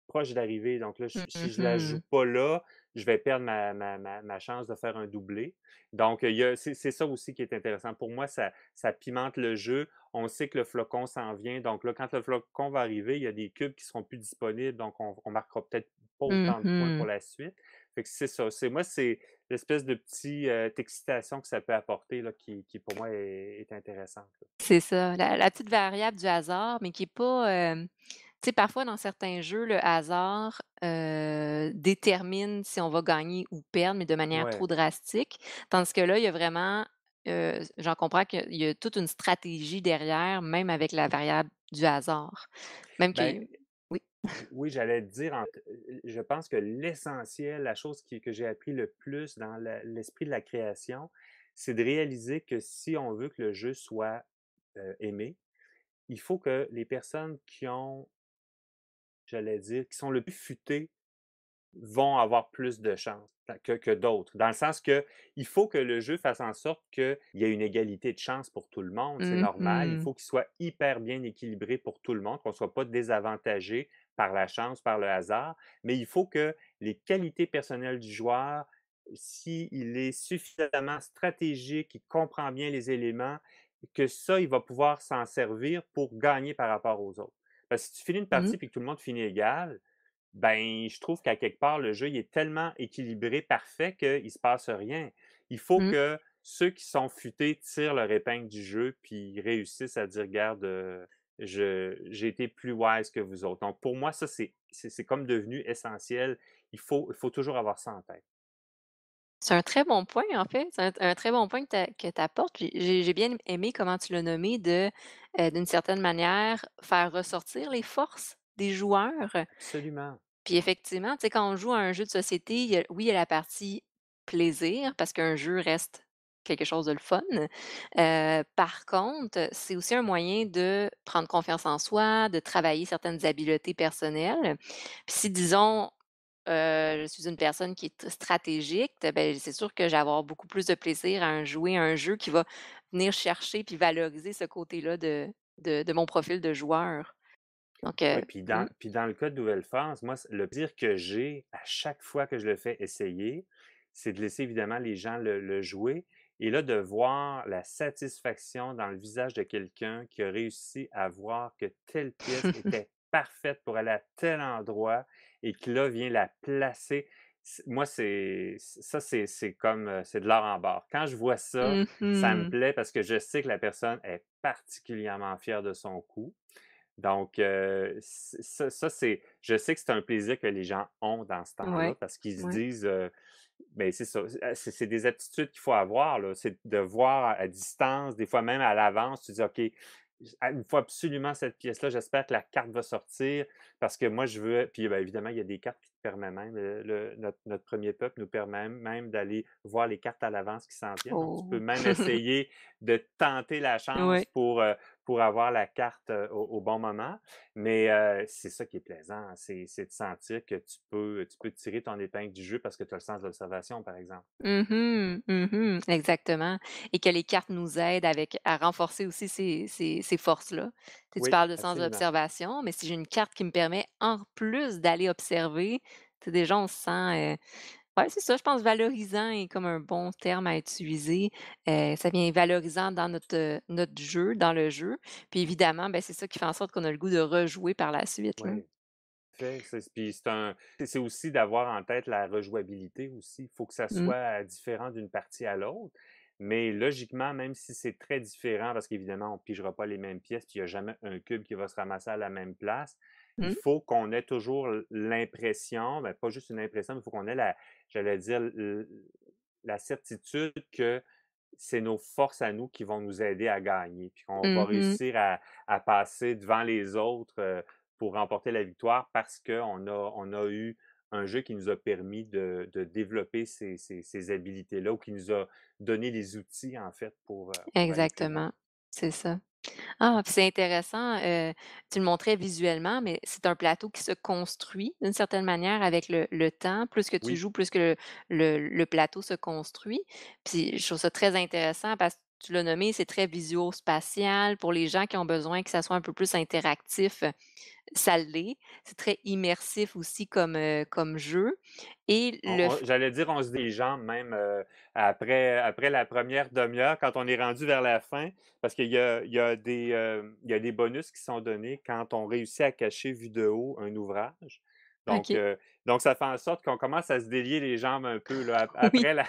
proche d'arriver. Donc là, si je la joue Mmh. pas là, je vais perdre ma chance de faire un doublé. Donc, c'est ça aussi qui est intéressant. Pour moi, ça pimente le jeu. On sait que le flocon s'en vient. Donc là, quand le flocon va arriver, il y a des cubes qui seront plus disponibles. Donc, on marquera peut-être pas autant de points pour Mmh. la suite. Fait que c'est ça. C'est l'espèce de petite excitation que ça peut apporter là, qui pour moi est intéressante, là. C'est ça, la petite variable du hasard, mais qui est pas, tu sais, parfois dans certains jeux, le hasard, détermine si on va gagner ou perdre, mais de manière trop Ouais. drastique. Tandis que là, il y a vraiment, j'en comprends qu'il y a toute une stratégie derrière, même avec la variable du hasard. Même que Ben, oui. Oui, j'allais te dire, je pense que l'essentiel, la chose que j'ai appris le plus dans l'esprit de la création, c'est de réaliser que si on veut que le jeu soit aimé, il faut que les personnes qui ont, j'allais dire, qui sont le plus futées vont avoir plus de chances que d'autres. Dans le sens que il faut que le jeu fasse en sorte qu'il y ait une égalité de chance pour tout le monde, c'est normal. Il Mmh. faut qu'il soit hyper bien équilibré pour tout le monde, qu'on ne soit pas désavantagé par la chance, par le hasard, mais il faut que les qualités personnelles du joueur, s'il est suffisamment stratégique, il comprend bien les éléments, que ça, il va pouvoir s'en servir pour gagner par rapport aux autres. Parce que si tu finis une Mmh. partie et que tout le monde finit égal, ben, je trouve qu'à quelque part, le jeu, il est tellement équilibré, parfait qu'il ne se passe rien. Il faut Mmh. que ceux qui sont futés tirent leur épingle du jeu, puis réussissent à dire: «Regarde, j'ai été plus wise que vous autres». Donc pour moi, ça, c'est comme devenu essentiel. Il faut toujours avoir ça en tête. C'est un très bon point, en fait. C'est un très bon point que tu apportes. J'ai bien aimé comment tu l'as nommé d'une certaine manière, faire ressortir les forces des joueurs. Absolument. Puis effectivement, tu sais, quand on joue à un jeu de société, oui, il y a la partie plaisir parce qu'un jeu reste quelque chose de le fun. Par contre, c'est aussi un moyen de prendre confiance en soi, de travailler certaines habiletés personnelles. Puis si, disons, je suis une personne qui est stratégique, ben, c'est sûr que je vais avoir beaucoup plus de plaisir à jouer à un jeu qui va venir chercher puis valoriser ce côté-là de mon profil de joueur. Donc, Oui, puis dans le cas de Nouvelle-France, moi, le plaisir que j'ai à chaque fois que je le fais essayer, c'est de laisser évidemment les gens le jouer et là, de voir la satisfaction dans le visage de quelqu'un qui a réussi à voir que telle pièce était parfaite pour aller à tel endroit et qui là vient la placer. Moi, c'est comme, c'est de l'or en barre. Quand je vois ça, ça me mmh. plaît parce que je sais que la personne est particulièrement fière de son coup. Donc, ça, c'est je sais que c'est un plaisir que les gens ont dans ce temps-là Ouais, parce qu'ils se ouais. disent, ben, c'est ça, c'est des aptitudes qu'il faut avoir, là. C'est de voir à distance, des fois même à l'avance, tu dis: «OK, il me faut absolument cette pièce-là, j'espère que la carte va sortir parce que moi je veux» puis, ben, évidemment, il y a des cartes qui te permettent même, notre 1er peuple nous permet même d'aller voir les cartes à l'avance qui s'en viennent. Donc tu peux Oh! même essayer de tenter la chance Ouais. pour avoir la carte, au bon moment. Mais, c'est ça qui est plaisant, c'est de sentir que tu peux tirer ton épingle du jeu parce que tu as le sens de l'observation, par exemple. Mmh mh. Mmh. Exactement et que les cartes nous aident à renforcer aussi ces forces-là. Tu sais, tu Oui, parles de sens absolument. d'observation, mais si j'ai une carte qui me permet en plus d'aller observer, tu sais, déjà on se sent, ouais, c'est ça, je pense valorisant est comme un bon terme à utiliser. Ça vient valorisant dans notre jeu, dans le jeu. Puis évidemment, ben, c'est ça qui fait en sorte qu'on a le goût de rejouer par la suite, là. Oui. Fait, puis c'est aussi d'avoir en tête la rejouabilité aussi. Il faut que ça Mmh. soit différent d'une partie à l'autre, mais logiquement, même si c'est très différent, parce qu'évidemment, on ne pigera pas les mêmes pièces, puis il n'y a jamais un cube qui va se ramasser à la même place, il Mmh. faut qu'on ait toujours l'impression, ben, pas juste une impression, mais il faut qu'on ait j'allais dire, la certitude que c'est nos forces à nous qui vont nous aider à gagner, puis qu'on va Mmh. réussir à passer devant les autres, pour remporter la victoire parce qu'on a eu un jeu qui nous a permis de développer ces habiletés-là ou qui nous a donné les outils, en fait, pour aller plus loin. Exactement, c'est ça. Ah, puis c'est intéressant, tu le montrais visuellement, mais c'est un plateau qui se construit d'une certaine manière avec le temps. Plus que tu Oui, joues, plus que le plateau se construit. Puis je trouve ça très intéressant parce que tu l'as nommé, c'est très visuo-spatial. Pour les gens qui ont besoin que ça soit un peu plus interactif, ça l'est. C'est très immersif aussi comme jeu et le f j'allais dire, on se déjambe même, après la première demi-heure quand on est rendu vers la fin, parce qu'il y a des bonus qui sont donnés quand on réussit à cacher vue de haut un ouvrage. Donc, OK. heu, donc ça fait en sorte qu'on commence à se délier les jambes un peu là, Oui. après la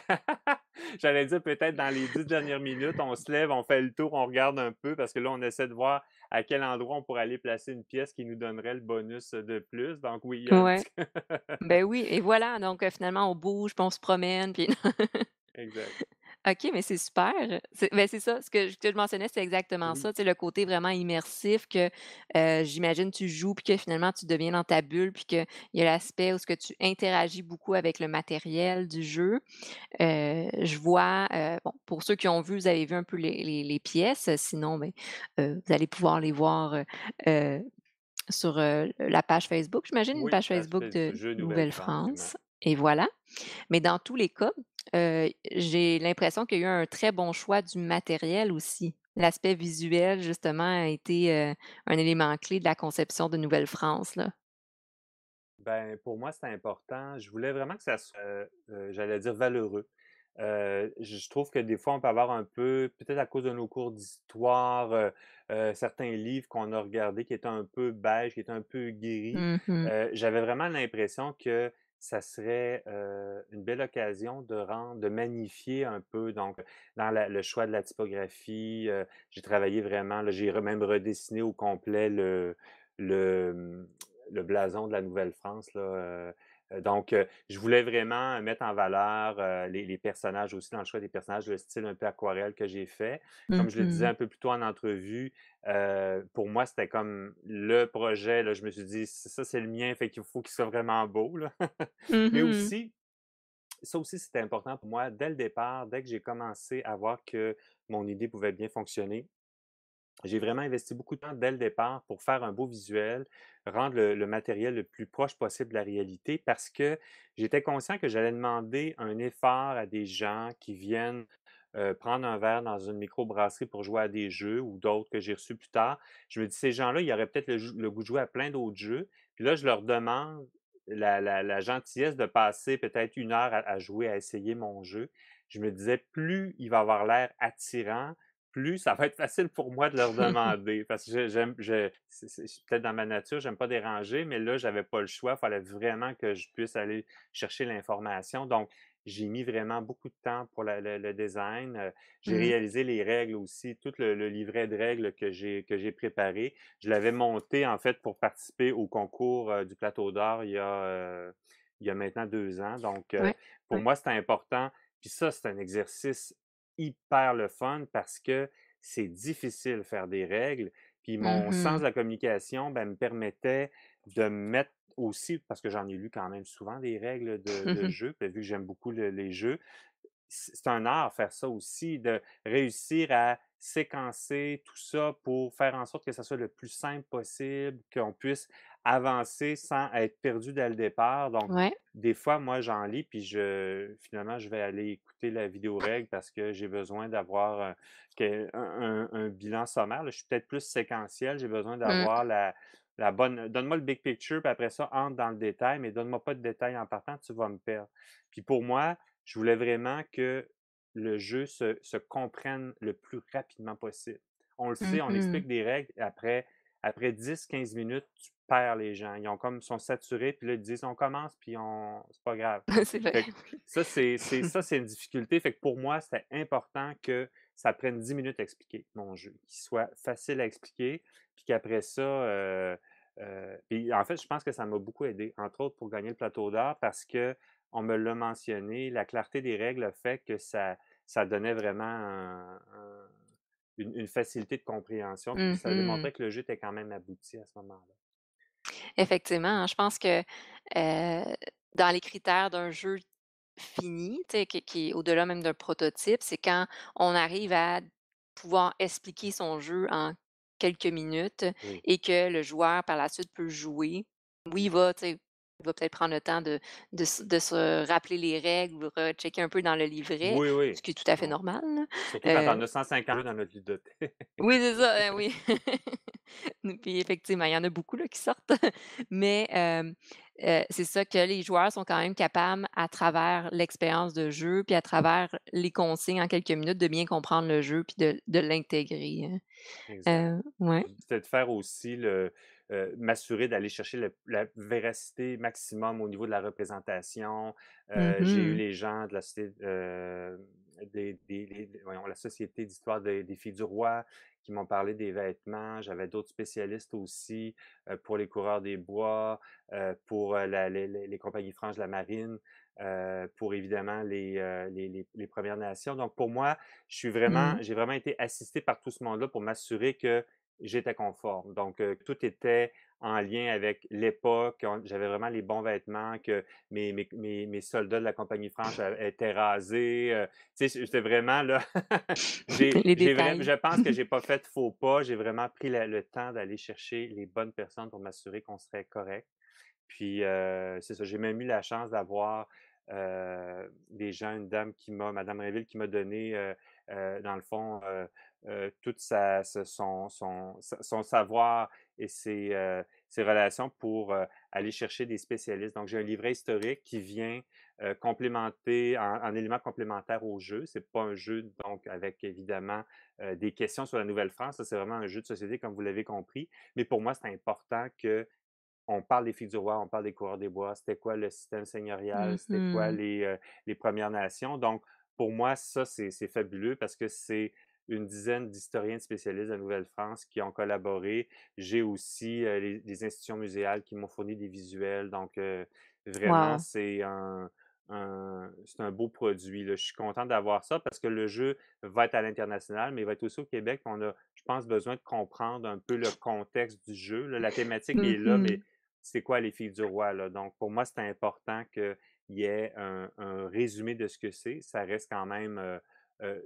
j'allais dire peut-être dans les 10 dernières minutes, on se lève, on fait le tour, on regarde un peu parce que là, on essaie de voir à quel endroit on pourrait aller placer une pièce qui nous donnerait le bonus, de plus. Donc oui, il y a un Ouais. petit Ben oui et voilà donc finalement on bouge, puis on se promène, puis exact. OK, mais c'est super. C'est ça, ce que je mentionnais, c'est exactement Oui. ça, tu sais, le côté vraiment immersif que, j'imagine tu joues puis que finalement tu deviens dans ta bulle puis qu'il y a l'aspect où ce que tu interagis beaucoup avec le matériel du jeu. Je vois, bon, pour ceux qui ont vu, vous avez vu un peu les pièces, sinon, beh, vous allez pouvoir les voir, heu, sur, la page Facebook, j'imagine, une Oui, page page Facebook de Facebook Jeux Nouvelle-France, effectivement. Nouvelle-France et voilà. Mais dans tous les cas, j'ai l'impression qu'il y a eu un très bon choix du matériel aussi. L'aspect visuel, justement, a été, un élément clé de la conception de Nouvelle-France, là. Ben, pour moi, c'était important. Je voulais vraiment que ça soit, j'allais dire valeureux. Je trouve que des fois, on peut avoir un peu, peut-être à cause de nos cours d'histoire, certains livres qu'on a regardés qui étaient un peu beige, qui étaient un peu gris. Mmh. J'avais vraiment l'impression que ça serait, une belle occasion de magnifier un peu donc dans le choix de la typographie, j'ai travaillé vraiment là, même redessiné au complet le, mmh, le blason de la Nouvelle-France là, je voulais vraiment mettre en valeur, les personnages aussi dans le choix des personnages, le style un peu aquarelle que j'ai fait. Comme je le disais Mmh. un peu plus tôt en entrevue, pour moi, c'était comme le projet, là, je me suis dit: Ça, c'est le mien, fait qu'il faut qu'il soit vraiment beau», là. Mais Mmh. aussi, ça aussi, c'était important pour moi dès le départ, dès que j'ai commencé à voir que mon idée pouvait bien fonctionner. J'ai vraiment investi beaucoup de temps dès le départ pour faire un beau visuel, rendre le matériel le plus proche possible de la réalité parce que j'étais conscient que j'allais demander un effort à des gens qui viennent, prendre un verre dans une microbrasserie pour jouer à des jeux ou d'autres que j'ai reçus plus tard. Je me dis: «Ces gens-là, ils auraient peut-être le goût de jouer à plein d'autres jeux». Puis là, je leur demande la gentillesse de passer peut-être 1 heure à jouer, à essayer mon jeu. Je me disais: «Plus il va avoir l'air attirant, plus ça va être facile pour moi de leur demander parce que c'est peut-être dans ma nature, j'aime pas déranger, mais là, j'avais pas le choix. Il fallait vraiment que je puisse aller chercher l'information. Donc, j'ai mis vraiment beaucoup de temps pour le design. J'ai Mmh. réalisé les règles aussi, tout le livret de règles que j'ai préparé. Je l'avais monté, en fait, pour participer au concours, du Plateau d'or il y a maintenant 2 ans. Donc, Ouais, pour ouais. moi, c'était important. Puis ça, c'est un exercice hyper le fun parce que c'est difficile de faire des règles. Puis mon sens Mmh. de la communication, ben, me permettait de me mettre aussi, parce que j'en ai lu quand même souvent des règles de jeu, puis vu que j'aime beaucoup les jeux, c'est un art faire ça aussi, de réussir à séquencer tout ça pour faire en sorte que ça soit le plus simple possible, qu'on puisse avancer sans être perdu dès le départ. Donc, Ouais. des fois, moi, j'en lis, puis finalement, je vais aller écouter la vidéo règle parce que j'ai besoin d'avoir un bilan sommaire, là. Je suis peut-être plus séquentiel, j'ai besoin Mmh. d'avoir la bonne. Donne-moi le big picture, puis après ça, entre dans le détail, mais donne-moi pas de détails en partant, tu vas me perdre. Puis pour moi, je voulais vraiment que le jeu se comprenne le plus rapidement possible. On le sait, on Mmh. explique des règles, après 10-15 minutes, tu perds les gens. Sont saturés, puis là, ils disent: «On commence, puis c'est pas grave». C'est vrai. Fait que ça, c'est une difficulté. Fait que pour moi, c'était important que ça prenne 10 minutes à expliquer mon jeu, qu'il soit facile à expliquer, puis qu'après ça, puis en fait, je pense que ça m'a beaucoup aidé, entre autres pour gagner le plateau d'or parce que on me l'a mentionné, la clarté des règles a fait que ça donnait vraiment une facilité de compréhension, puis ça Mmh. démontrait que le jeu était quand même abouti à ce moment-là. Effectivement, hein, je pense que, dans les critères d'un jeu fini, tu sais, qui est au-delà même d'un prototype, c'est quand on arrive à pouvoir expliquer son jeu en quelques minutes Oui. et que le joueur, par la suite, peut jouer. Oui, il va, tu sais, il va peut-être prendre le temps de se rappeler les règles ou rechecker un peu dans le livret, Oui, oui. ce qui est tout à fait On normal, là. surtout quand on Heu a 150 jeux dans notre ludothèque. oui, c'est ça, oui. Puis effectivement, il y en a beaucoup là qui sortent, mais c'est ça que les joueurs sont quand même capables, à travers l'expérience de jeu, puis à travers les consignes en quelques minutes, de bien comprendre le jeu puis de l'intégrer, Exact. ouais. Puis peut-être faire aussi m'assurer d'aller chercher la véracité maximum au niveau de la représentation. J'ai eu Mmh. les gens de la société, voyons, la Société d'histoire des filles du roi qui m'ont parlé des vêtements. J'avais d'autres spécialistes aussi, pour les coureurs des bois, pour la les compagnies franches de la marine. pour évidemment les Premières Nations. Donc pour moi, Mmh. j'ai vraiment été assisté par tout ce monde-là pour m'assurer que j'étais conforme. Donc tout était en lien avec l'époque, j'avais vraiment les bons vêtements, que mes soldats de la compagnie franche étaient rasés, tu sais, j'étais vraiment là Les détails. je pense que j'ai pas fait de faux pas, j'ai vraiment pris le temps d'aller chercher les bonnes personnes pour m'assurer qu'on serait correct. Puis, c'est ça, j'ai même eu la chance d'avoir, des gens, une dame qui m'a madame Réville qui m'a donné, dans le fond, toute sa ce son savoir et ses relations pour, aller chercher des spécialistes. Donc j'ai un livret historique qui vient, complémenter en éléments complémentaires au jeu. C'est pas un jeu donc avec évidemment, des questions sur la Nouvelle-France. Ça, c'est vraiment un jeu de société comme vous l'avez compris. Mais pour moi, c'est important que on parle des filles du roi, on parle des coureurs des bois, c'était quoi le système seigneurial, c'était quoi Mmh. les Premières Nations. Donc, pour moi, ça, c'est fabuleux parce que c'est une dizaine d'historiens de spécialistes de la Nouvelle-France qui ont collaboré. J'ai aussi les institutions muséales qui m'ont fourni des visuels. Donc, vraiment, Wow. c'est un beau produit, là. Je suis content d'avoir ça parce que le jeu va être à l'international, mais il va être aussi au Québec. On a, je pense, besoin de comprendre un peu le contexte du jeu, là. La thématique est là, mais Mmh. c'est quoi les filles du roi, là? Donc, pour moi, c'est important qu'il y ait un résumé de ce que c'est. Ça reste quand même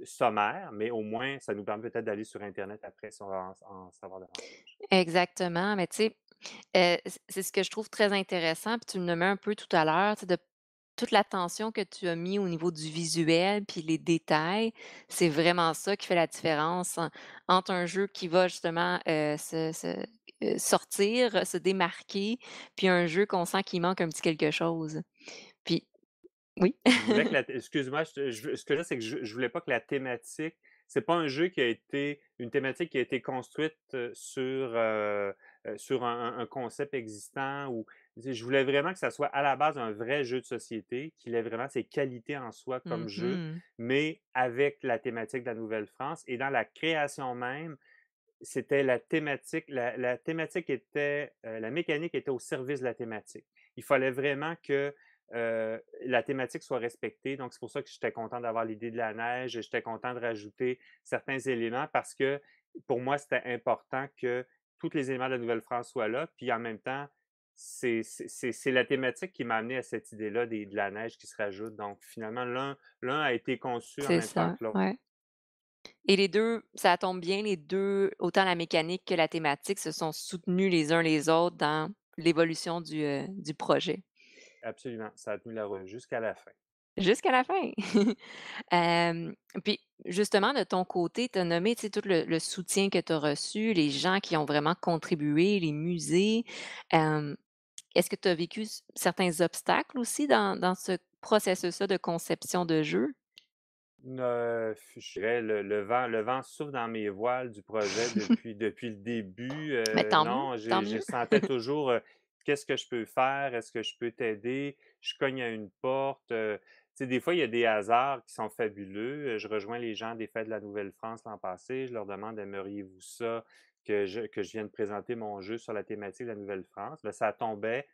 sommaire, mais au moins, ça nous permet peut-être d'aller sur Internet après si on va en savoir davantage. Exactement, mais tu sais, c'est ce que je trouve très intéressant, puis tu me nommais un peu tout à l'heure, tu sais, de toute l'attention que tu as mis au niveau du visuel, puis les détails, c'est vraiment ça qui fait la différence entre un jeu qui va justement, sortir, se démarquer, puis un jeu qu'on sent qu'il manque un petit quelque chose. Puis oui? Je voulais que la excuse-moi, ce que là, c'est que je voulais pas que la thématique c'est pas un jeu qui a été une thématique qui a été construite, sur un concept existant ou je voulais vraiment que ça soit à la base un vrai jeu de société, qu'il ait vraiment ses qualités en soi comme jeu, Mmh. mais avec la thématique de la Nouvelle-France et dans la création même, c'était la thématique était, la mécanique était au service de la thématique. Il fallait vraiment que, la thématique soit respectée, donc c'est pour ça que j'étais content d'avoir l'idée de la neige, j'étais content de rajouter certains éléments parce que, pour moi, c'était important que tous les éléments de la Nouvelle-France soient là, puis en même temps, c'est la thématique qui m'a amené à cette idée-là de la neige qui se rajoute, donc finalement l'un a été conçu en C'est même temps ça, que l'autre. ouais. Et les 2, ça tombe bien, les 2, autant la mécanique que la thématique se sont soutenus les uns les autres dans l'évolution du projet. Absolument, ça a tenu la route jusqu'à la fin. Jusqu'à la fin. Hem, Puis justement de ton côté, tu as nommé, tu sais, tout le soutien que tu as reçu, les gens qui ont vraiment contribué, les musées. Hem, Est-ce que tu as vécu certains obstacles aussi dans ce processus-là de conception de jeu? Je dirais le vent souffle dans mes voiles du projet depuis le début, Mais tant mieux, non, tant je mieux. sentais toujours, «Qu'est-ce que je peux faire? Est-ce que je peux t'aider?» Je cogne à une porte, tu sais, des fois, il y a des hasards qui sont fabuleux, je rejoins les gens des Fêtes de la Nouvelle-France l'an passé, je leur demande: «Aimeriez-vous ça que je vienne présenter mon jeu sur la thématique de la Nouvelle-France?» Ben, ça tombait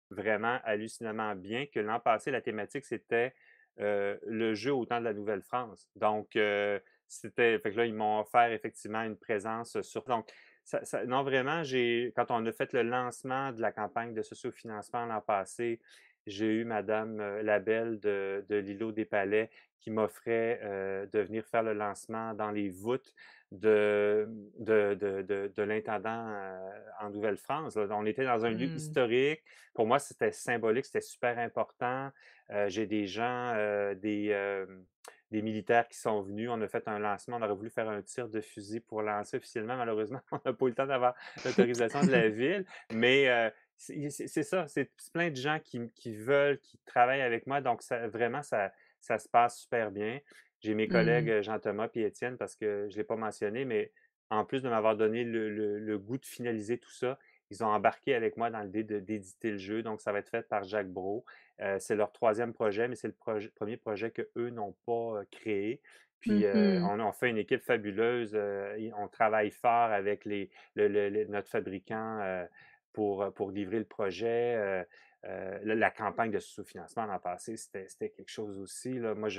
vraiment hallucinamment bien que l'an passé, la thématique, c'était, le jeu au temps de la Nouvelle-France. Donc, c'était fait que là, ils m'ont offert effectivement une présence sur donc non, vraiment, j'ai quand on a fait le lancement de la campagne de sociofinancement l'an passé, j'ai eu madame, Labelle de l'îlot des Palais qui m'offrait, de venir faire le lancement dans les voûtes de de l'intendant, en Nouvelle-France, là. On était dans un lieu Mmh. historique, pour moi, c'était symbolique, c'était super important. J'ai des gens, des militaires qui sont venus. On a fait un lancement. On aurait voulu faire un tir de fusil pour lancer officiellement. Malheureusement, on n'a pas eu le temps d'avoir l'autorisation de la ville. Mais c'est ça, c'est plein de gens qui veulent, qui travaillent avec moi. Donc, vraiment, ça se passe super bien. J'ai mes collègues Mmh. Jean-Thomas et Étienne parce que je ne l'ai pas mentionné, mais en plus de m'avoir donné le goût de finaliser tout ça, ils ont embarqué avec moi dans l'idée d'éditer le jeu, donc ça va être fait par Jacques Brault. C'est leur troisième projet, mais c'est le 1er projet qu'eux n'ont pas, créé. Puis, Mmh. on fait une équipe fabuleuse, on travaille fort avec notre fabricant, pour livrer le projet. la campagne de sous-financement l'an passé, c'était quelque chose aussi, là. Moi,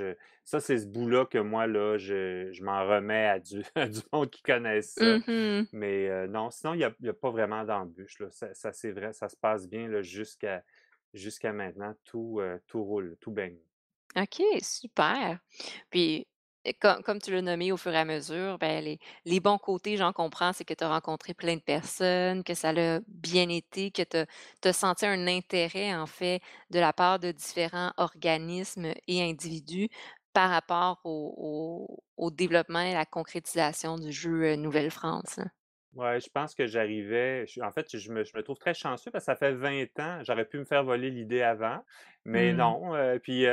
ça, c'est ce bout-là que moi, là, je m'en remets à du à du monde qui connaissent ça. Mmh. Mais non, sinon, il y a pas vraiment d'embûches, là. Ça, c'est vrai, ça se passe bien, là, jusqu'à maintenant. Tout roule, tout baigne. OK, super. Puis, comme tu l'as nommé au fur et à mesure, ben, les bons côtés, j'en comprends, c'est que tu as rencontré plein de personnes, que ça l'a bien été, que tu as senti un intérêt, en fait, de la part de différents organismes et individus par rapport au développement et la concrétisation du jeu, Nouvelle-France, là. Ouais, je pense que en fait, je me trouve très chanceux parce que ça fait 20 ans, j'aurais pu me faire voler l'idée avant, mais Mmh. non, puis,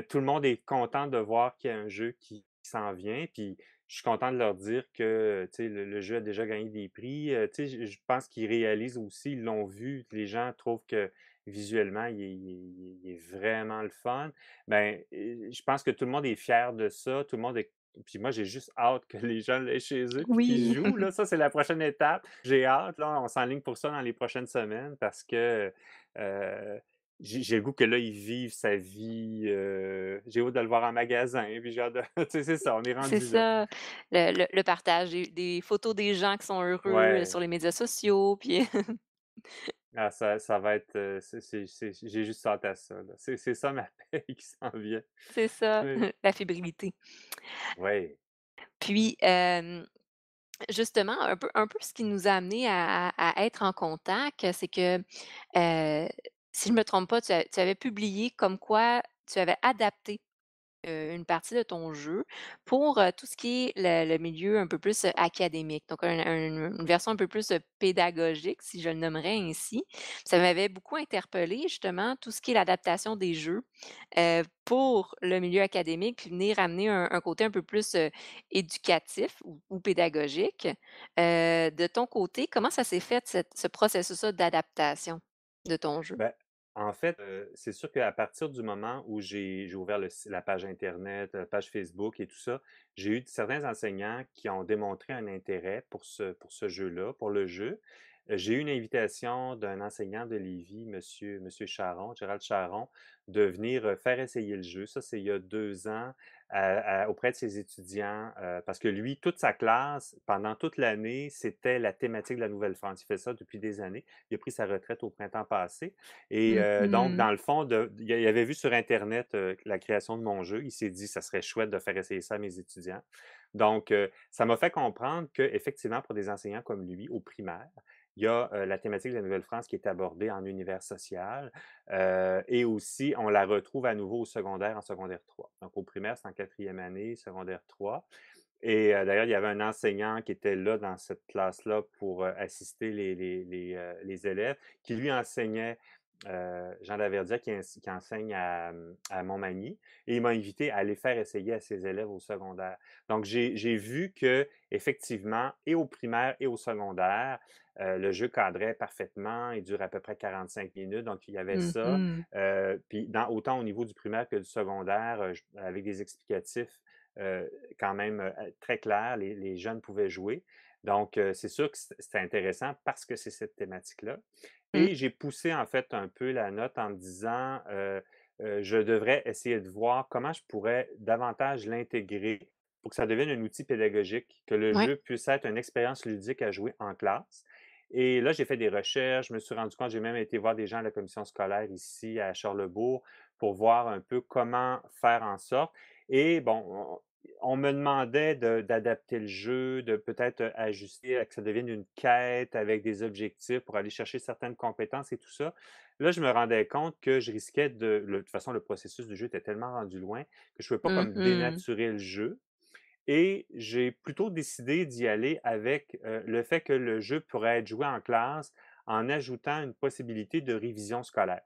tout le monde est content de voir qu'il y a un jeu qui s'en vient, puis je suis content de leur dire que, tu sais, le jeu a déjà gagné des prix, tu sais, je pense qu'ils réalisent aussi, ils l'ont vu, les gens trouvent que visuellement, il est vraiment le fun. Ben, je pense que tout le monde est fier de ça, tout le monde est puis moi, j'ai juste hâte que les gens l'aient chez eux puis qu'ils Oui, jouent, là. Ça, c'est la prochaine étape. J'ai hâte, là, on s'enligne pour ça dans les prochaines semaines parce que, heu, j'ai le goût que là, ils vivent sa vie, j'ai hâte de le voir en magasin, puis j'ai hâte de tu sais, c'est ça, on est c'est rendu là. ça, le partage des photos des gens qui sont heureux, Ouais. sur les médias sociaux, puis Ah, ça va être, j'ai juste hâte à ça, là. C'est ça ma paix qui s'en vient. c'est ça, Oui. la fébrilité. Ouais. Puis, justement, un peu ce qui nous a amené à être en contact, c'est que, heu, si je me trompe pas, tu avais publié comme quoi tu avais adapté une partie de ton jeu pour, tout ce qui est le milieu un peu plus, académique. Donc une version un peu plus, pédagogique, si je le nommerais ainsi. Ça m'avait beaucoup interpellée justement, tout ce qui est l'adaptation des jeux, pour le milieu académique, puis venir amener un côté un peu plus, éducatif ou pédagogique. De ton côté, comment ça s'est fait ce processus-là d'adaptation de ton jeu? Ben, en fait, c'est sûr qu'à partir du moment où j'ai ouvert la page internet, la page Facebook et tout ça, j'ai eu certains enseignants qui ont démontré un intérêt pour ce jeu-là, pour le jeu. J'ai eu une invitation d'un enseignant de Lévis, monsieur Charon, Gérald Charon, de venir, faire essayer le jeu. Ça, c'est il y a 2 ans auprès de ses étudiants, parce que lui, toute sa classe, pendant toute l'année, c'était la thématique de la Nouvelle-France. Il fait ça depuis des années. Il a pris sa retraite au printemps passé et donc Mmh. dans le fond, il avait vu sur internet, la création de mon jeu. Il s'est dit: «Ça serait chouette de faire essayer ça à mes étudiants». Donc ça m'a fait comprendre qu'effectivement, pour des enseignants comme lui, au primaire, il y a, la thématique de la Nouvelle-France qui est abordée en univers social, et aussi on la retrouve à nouveau au secondaire, en secondaire 3. Donc au primaire, c'est en quatrième année, secondaire 3 et d'ailleurs, il y avait un enseignant qui était là dans cette classe-là pour, assister les élèves, qui lui enseignait, Jean Laverdia qui enseigne à Montmagny et il m'a invité à aller faire essayer à ses élèves au secondaire. Donc j'ai vu que effectivement, et au primaire et au secondaire, le jeu cadrait parfaitement, il dure à peu près 45 minutes, donc il y avait ça. Mmh. Puis autant au niveau du primaire que du secondaire, avec des explicatifs, quand même, très clairs, les jeunes pouvaient jouer. Donc c'est sûr que c'était intéressant parce que c'est cette thématique-là. Mmh. Et j'ai poussé en fait un peu la note en me disant, je devrais essayer de voir comment je pourrais davantage l'intégrer pour que ça devienne un outil pédagogique, que le Ouais. jeu puisse être une expérience ludique à jouer en classe. Et là, j'ai fait des recherches, je me suis rendu compte, j'ai même été voir des gens à la commission scolaire ici à Charlebourg pour voir un peu comment faire en sorte. Et bon, on me demandait d'adapter le jeu, de peut-être ajuster à que ça devienne une quête avec des objectifs pour aller chercher certaines compétences et tout ça. Là, je me rendais compte que je risquais de toute façon, le processus du jeu était tellement rendu loin que je ne pouvais pas comme Mmh. dénaturer le jeu. Et j'ai plutôt décidé d'y aller avec le fait que le jeu pourrait être joué en classe en ajoutant une possibilité de révision scolaire.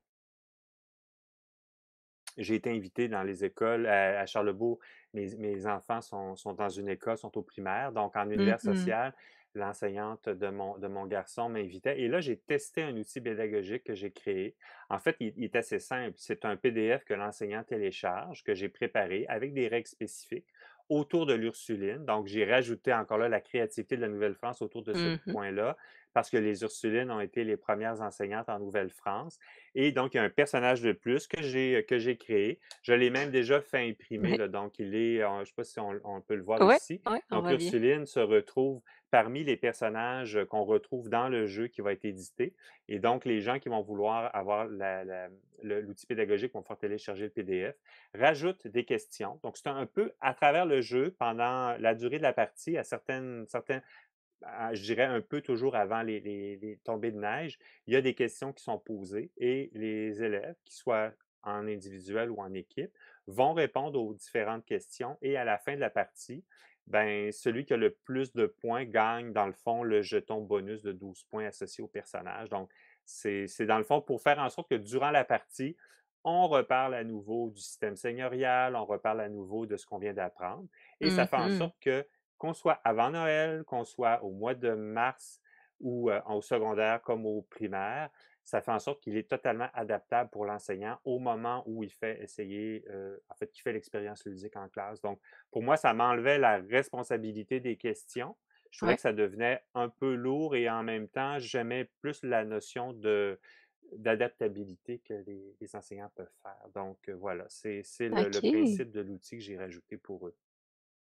J'ai été invité dans les écoles à Charlebourg. Mes enfants sont dans une école, sont au primaire, donc en univers Mmh. social, l'enseignante de mon garçon m'invitait et là, j'ai testé un outil pédagogique que j'ai créé. En fait, il est assez simple. C'est un PDF que l'enseignant télécharge, que j'ai préparé avec des règles spécifiques autour de l'Ursuline. Donc, j'ai rajouté encore là la créativité de la Nouvelle-France autour de ce Mmh. point-là, parce que les Ursulines ont été les premières enseignantes en Nouvelle-France et donc il y a un personnage de plus que j'ai créé. Je l'ai même déjà fait imprimer, Ouais. là, donc il est, je ne sais pas si on peut le voir Ouais, ici. ouais, on Donc voit bien. Ursuline se retrouve parmi les personnages qu'on retrouve dans le jeu qui va être édité et donc les gens qui vont vouloir avoir l'outil pédagogique vont pouvoir télécharger le PDF, rajoutent des questions. Donc c'est un peu à travers le jeu, pendant la durée de la partie, à certains je dirais un peu toujours avant les tombées de neige, il y a des questions qui sont posées et les élèves, qu'ils soient en individuel ou en équipe, vont répondre aux différentes questions et à la fin de la partie, ben, celui qui a le plus de points gagne, dans le fond, le jeton bonus de 12 points associé au personnage. Donc, c'est dans le fond pour faire en sorte que durant la partie, on reparle à nouveau du système seigneurial, on reparle à nouveau de ce qu'on vient d'apprendre et ça fait en Mmh. sorte que qu'on soit avant Noël, qu'on soit au mois de mars ou au secondaire comme au primaire, ça fait en sorte qu'il est totalement adaptable pour l'enseignant au moment où il fait essayer, en fait, qu'il fait l'expérience ludique en classe. Donc, pour moi, ça m'enlevait la responsabilité des questions. Je trouvais Ouais. que ça devenait un peu lourd et en même temps, j'aimais plus la notion d'adaptabilité que les enseignants peuvent faire. Donc, voilà, c'est le OK. principe de l'outil que j'ai rajouté pour eux.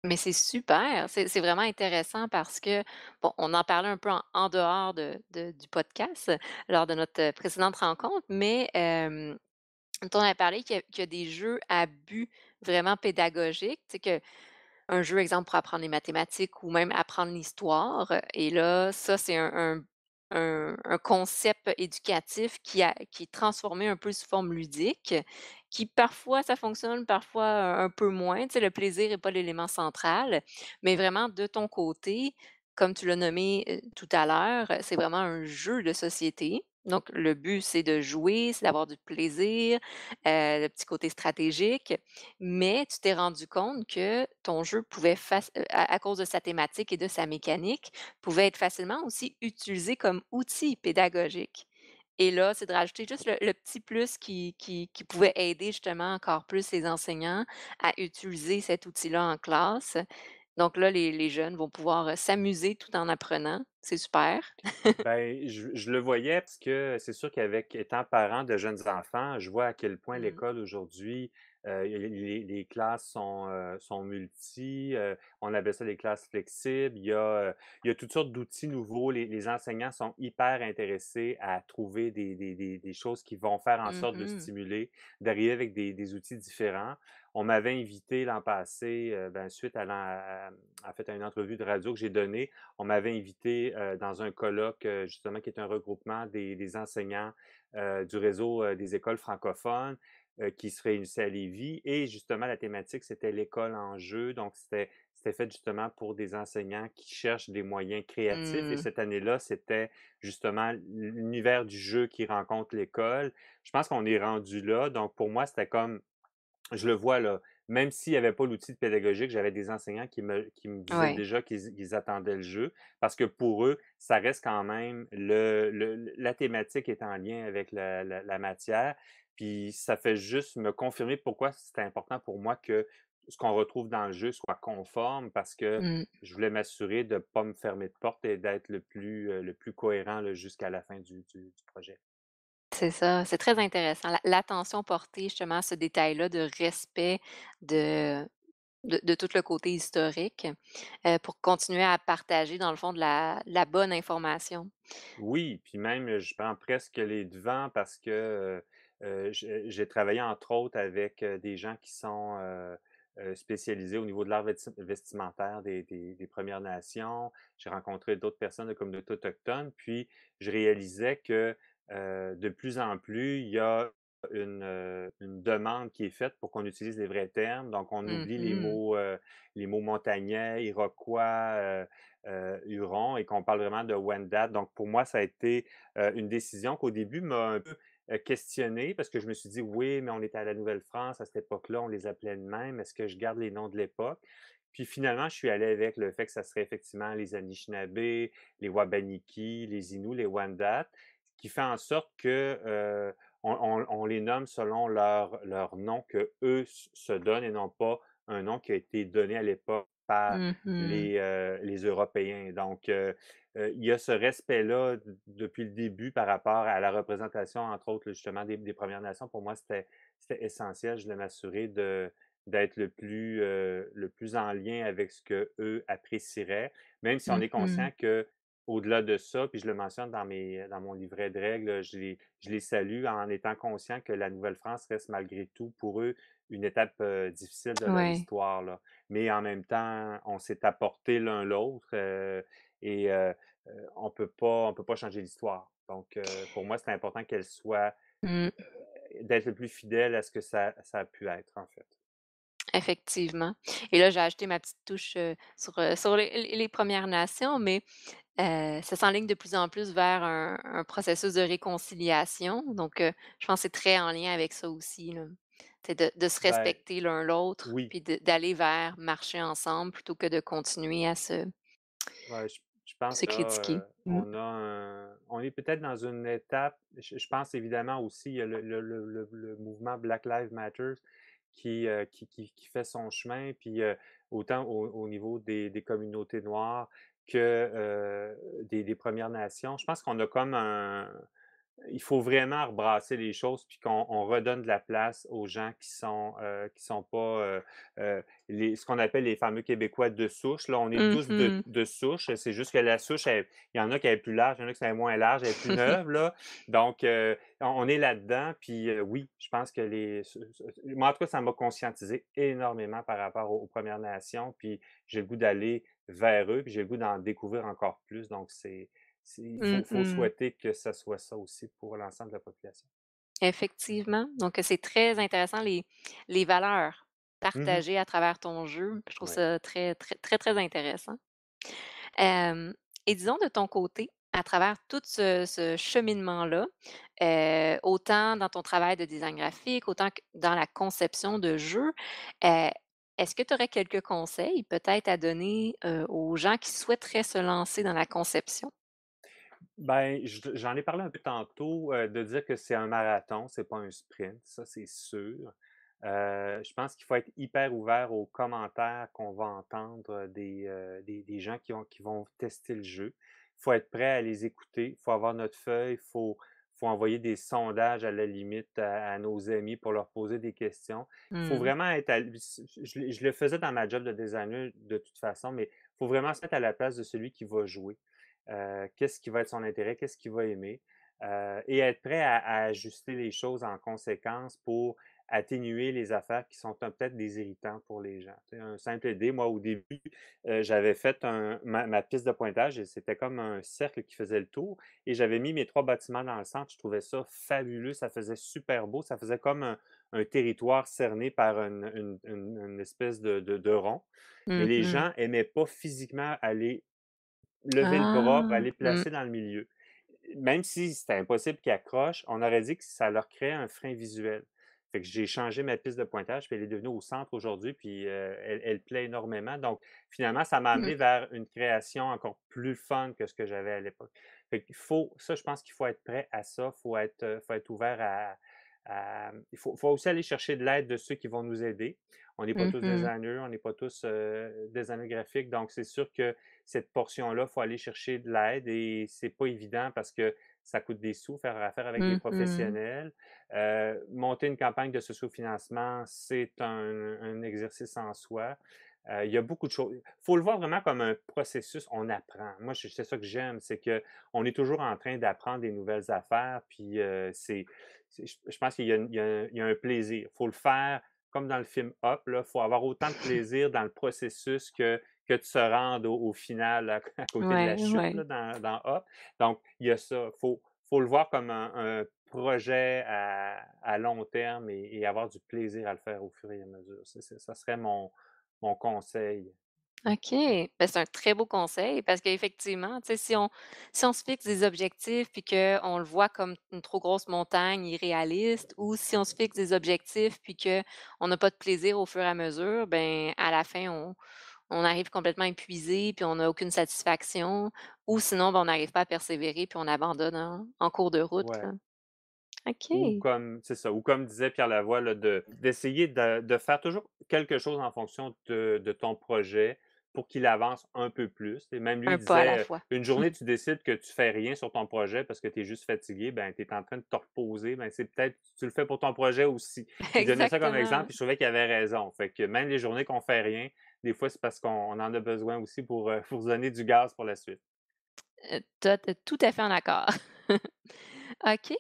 Mais c'est super, c'est vraiment intéressant parce que, bon, on en parlait un peu en dehors du podcast, lors de notre précédente rencontre, mais tu en as parlé qu'il y a des jeux à but vraiment pédagogique, tu sais, un jeu, exemple, pour apprendre les mathématiques ou même apprendre l'histoire, et là, ça, c'est un concept éducatif qui est transformé un peu sous forme ludique, qui parfois ça fonctionne, parfois un peu moins. Tu sais, le plaisir est pas l'élément central, mais vraiment de ton côté, comme tu l'as nommé, tout à l'heure, c'est vraiment un jeu de société. Donc le but, c'est de jouer, c'est d'avoir du plaisir, le petit côté stratégique. Mais tu t'es rendu compte que ton jeu pouvait à cause de sa thématique et de sa mécanique, pouvait être facilement aussi utilisé comme outil pédagogique. Et là, c'est de rajouter juste le petit plus qui pouvait aider justement encore plus les enseignants à utiliser cet outil-là en classe. Donc là, les jeunes vont pouvoir, s'amuser tout en apprenant. C'est super. Ben, je le voyais parce que c'est sûr qu'avec étant parent de jeunes enfants, je vois à quel point Mmh. l'école aujourd'hui, les classes sont multi, on appelle ça les classes flexibles. Il y a toutes sortes d'outils nouveaux. Les enseignants sont hyper intéressés à trouver des choses qui vont faire en sorte de Mmh. stimuler, d'arriver avec des outils différents. On m'avait invité l'an passé, ben, suite en fait, à une entrevue de radio que j'ai donnée, on m'avait invité, dans un colloque, justement, qui est un regroupement des enseignants, du réseau, des écoles francophones, qui se réunissaient à Lévis et justement la thématique, c'était l'école en jeu. Donc c'était fait justement pour des enseignants qui cherchent des moyens créatifs et Mmh. cette année-là, c'était justement l'univers du jeu qui rencontre l'école. Je pense qu'on est rendu là, donc pour moi, c'était comme je le vois là, même s'il n'y avait pas l'outil de pédagogique, j'avais des enseignants qui me disaient Ouais. déjà qu'ils attendaient le jeu parce que pour eux, ça reste quand même la thématique est en lien avec la matière. Puis ça fait juste me confirmer pourquoi c'était important pour moi que ce qu'on retrouve dans le jeu soit conforme parce que Mmh. je voulais m'assurer de ne pas me fermer de porte et d'être le plus cohérent là, jusqu'à la fin du projet. C'est ça, c'est très intéressant. L'attention portée justement à ce détail-là de respect de de tout le côté historique, pour continuer à partager dans le fond de la bonne information. Oui, puis même, je prends presque les devants parce que, j'ai travaillé entre autres avec, des gens qui sont, spécialisés au niveau de l'art vestimentaire des Premières Nations. J'ai rencontré d'autres personnes de communautés autochtones, puis je réalisais que, de plus en plus, il y a une demande qui est faite pour qu'on utilise les vrais termes. Donc on oublie Mmh. les mots montagnais, iroquois, Huron et qu'on parle vraiment de Wendat. Donc pour moi, ça a été, une décision qu'au début m'a un peu, questionné parce que je me suis dit: «Oui, mais on était à la Nouvelle-France à cette époque-là, on les appelait de même. Est-ce que je garde les noms de l'époque?» Puis finalement, je suis allé avec le fait que ça serait effectivement les Anishinabés, les Wabaniki, les Inuits, les Wendat, qui fait en sorte que, on les nomme selon leur nom qu'eux se donnent et non pas un nom qui a été donné à l'époque par Mmh. les Européens. Donc, il y a ce respect-là depuis le début par rapport à la représentation, entre autres, justement, des Premières Nations. Pour moi, c'était essentiel. Je voulais m'assurer d'être le plus en lien avec ce qu'eux apprécieraient, même si on est Mmh. conscient que au-delà de ça, puis je le mentionne dans mon livret de règles, je les salue en étant conscient que la Nouvelle-France reste malgré tout pour eux une étape, difficile de leur Ouais. histoire, là. Mais en même temps, on s'est apporté l'un l'autre, et on peut pas changer l'histoire. Donc, pour moi, c'est important qu'elle soit Mmh. d'être le plus fidèle à ce que ça a pu être, en fait. Effectivement et là, j'ai ajouté ma petite touche, sur les Premières Nations, mais ça s'enligne de plus en plus vers un processus de réconciliation, donc je pense que c'est très en lien avec ça aussi, là. C'est de se Ben, respecter l'un l'autre, oui. puis d'aller vers marcher ensemble plutôt que de continuer à Ouais, je pense se critiquer. là, Mmh. on est peut-être dans une étape. Je pense évidemment aussi, il y a le mouvement Black Lives Matter qui fait son chemin, puis, autant au niveau des communautés noires que, des Premières Nations. Je pense qu'on a comme un il faut vraiment rebrasser les choses puis qu'on redonne de la place aux gens qui sont pas, les ce qu'on appelle les fameux Québécois de souche. Là, on est tous Mmh. de souche, c'est juste que la souche, il y en a qui est plus large, il y en a qui est moins large, elle est plus neuve, là. Donc, on est là-dedans, puis, oui, je pense que moi, en tout cas, ça m'a conscientisé énormément par rapport aux Premières Nations, puis j'ai le goût d'aller vers eux, puis j'ai le goût d'en découvrir encore plus. Donc il faut Mmh. souhaiter que ça soit ça aussi pour l'ensemble de la population. Effectivement, donc c'est très intéressant les valeurs Mmh. partagées à travers ton jeu. Je trouve Ouais. ça très, très, très, très intéressant. Hem et disons de ton côté, à travers tout ce cheminement-là, autant dans ton travail de design graphique, autant que dans la conception de jeux, heu, est-ce que tu aurais quelques conseils peut-être à donner, aux gens qui souhaiteraient se lancer dans la conception? Ben, j'en ai parlé un peu tantôt, de dire que c'est un marathon, c'est pas un sprint, ça, c'est sûr. Je pense qu'il faut être hyper ouvert aux commentaires qu'on va entendre des gens qui vont tester le jeu. Il faut être prêt à les écouter, il faut avoir notre feuille, il faut envoyer des sondages à la limite à nos amis pour leur poser des questions. Il faut Mmh. vraiment être à je le faisais dans ma job de designer de toute façon, mais il faut vraiment se mettre à la place de celui qui va jouer. Qu'est-ce qui va être son intérêt, qu'est-ce qu'il va aimer, et être prêt à ajuster les choses en conséquence pour atténuer les affaires qui sont peut-être des irritants pour les gens. Tu sais, un simple idée, moi, au début, j'avais fait ma piste de pointage et c'était comme un cercle qui faisait le tour et j'avais mis mes 3 bâtiments dans le centre. Je trouvais ça fabuleux, ça faisait super beau, ça faisait comme un territoire cerné par une espèce de rond. Mais Mmh les mh. gens aimaient pas physiquement aller lever le bras pour Ah! aller Mmh. placer dans le milieu. Même si c'était impossible qu'ils accrochent, on aurait dit que ça leur créait un frein visuel. Fait que j'ai changé ma piste de pointage, puis elle est devenue au centre aujourd'hui, puis, elle plaît énormément. Donc finalement, ça m'a amené Mmh. vers une création encore plus fun que ce que j'avais à l'époque. Fait qu'il faut ça, je pense qu'il faut être prêt à ça, faut être ouvert il faut aussi aller chercher de l'aide de ceux qui vont nous aider. On n'est pas tous Mmh. designers, on n'est pas tous, designers graphiques, donc c'est sûr que cette portion-là, il faut aller chercher de l'aide et c'est pas évident parce que ça coûte des sous, faire affaire avec des Mmh mh. professionnels. Monter une campagne de sociofinancement, c'est un exercice en soi. Il y a beaucoup de choses. Il faut le voir vraiment comme un processus, on apprend. Moi, c'est ça que j'aime, c'est qu'on est toujours en train d'apprendre des nouvelles affaires, puis je pense qu'il y a un plaisir. Il faut le faire comme dans le film Up, il faut avoir autant de plaisir dans le processus que de se rendre au final à côté de la Ouais, chute ouais. là, dans Up. Donc, il y a ça. Faut le voir comme un projet à long terme et avoir du plaisir à le faire au fur et à mesure. Ça serait mon conseil. OK. Ben, c'est un très beau conseil parce qu'effectivement, tu sais, si on se fixe des objectifs puis qu'on le voit comme une trop grosse montagne irréaliste ou si on se fixe des objectifs puis qu'on n'a pas de plaisir au fur et à mesure, ben, à la fin, on arrive complètement épuisé puis on n'a aucune satisfaction ou sinon, ben, on n'arrive pas à persévérer puis on abandonne en cours de route, là. Ouais. Ou OK. comme c'est ça, ou comme disait Pierre Lavoie là, d'essayer de faire toujours quelque chose en fonction de ton projet, pour qu'il avance un peu plus. Et même lui, Un il pas à la disait, fois. une journée, tu décides que tu fais rien sur ton projet parce que tu es juste fatigué, ben, tu es en train de te reposer, ben, c'est peut-être tu le fais pour ton projet aussi. Il donnait ça comme exemple, Exactement. puis je trouvais qu'il avait raison. Fait que même les journées qu'on fait rien, des fois, c'est parce qu'on en a besoin aussi pour se donner du gaz pour la suite. Tout à fait en accord. OK.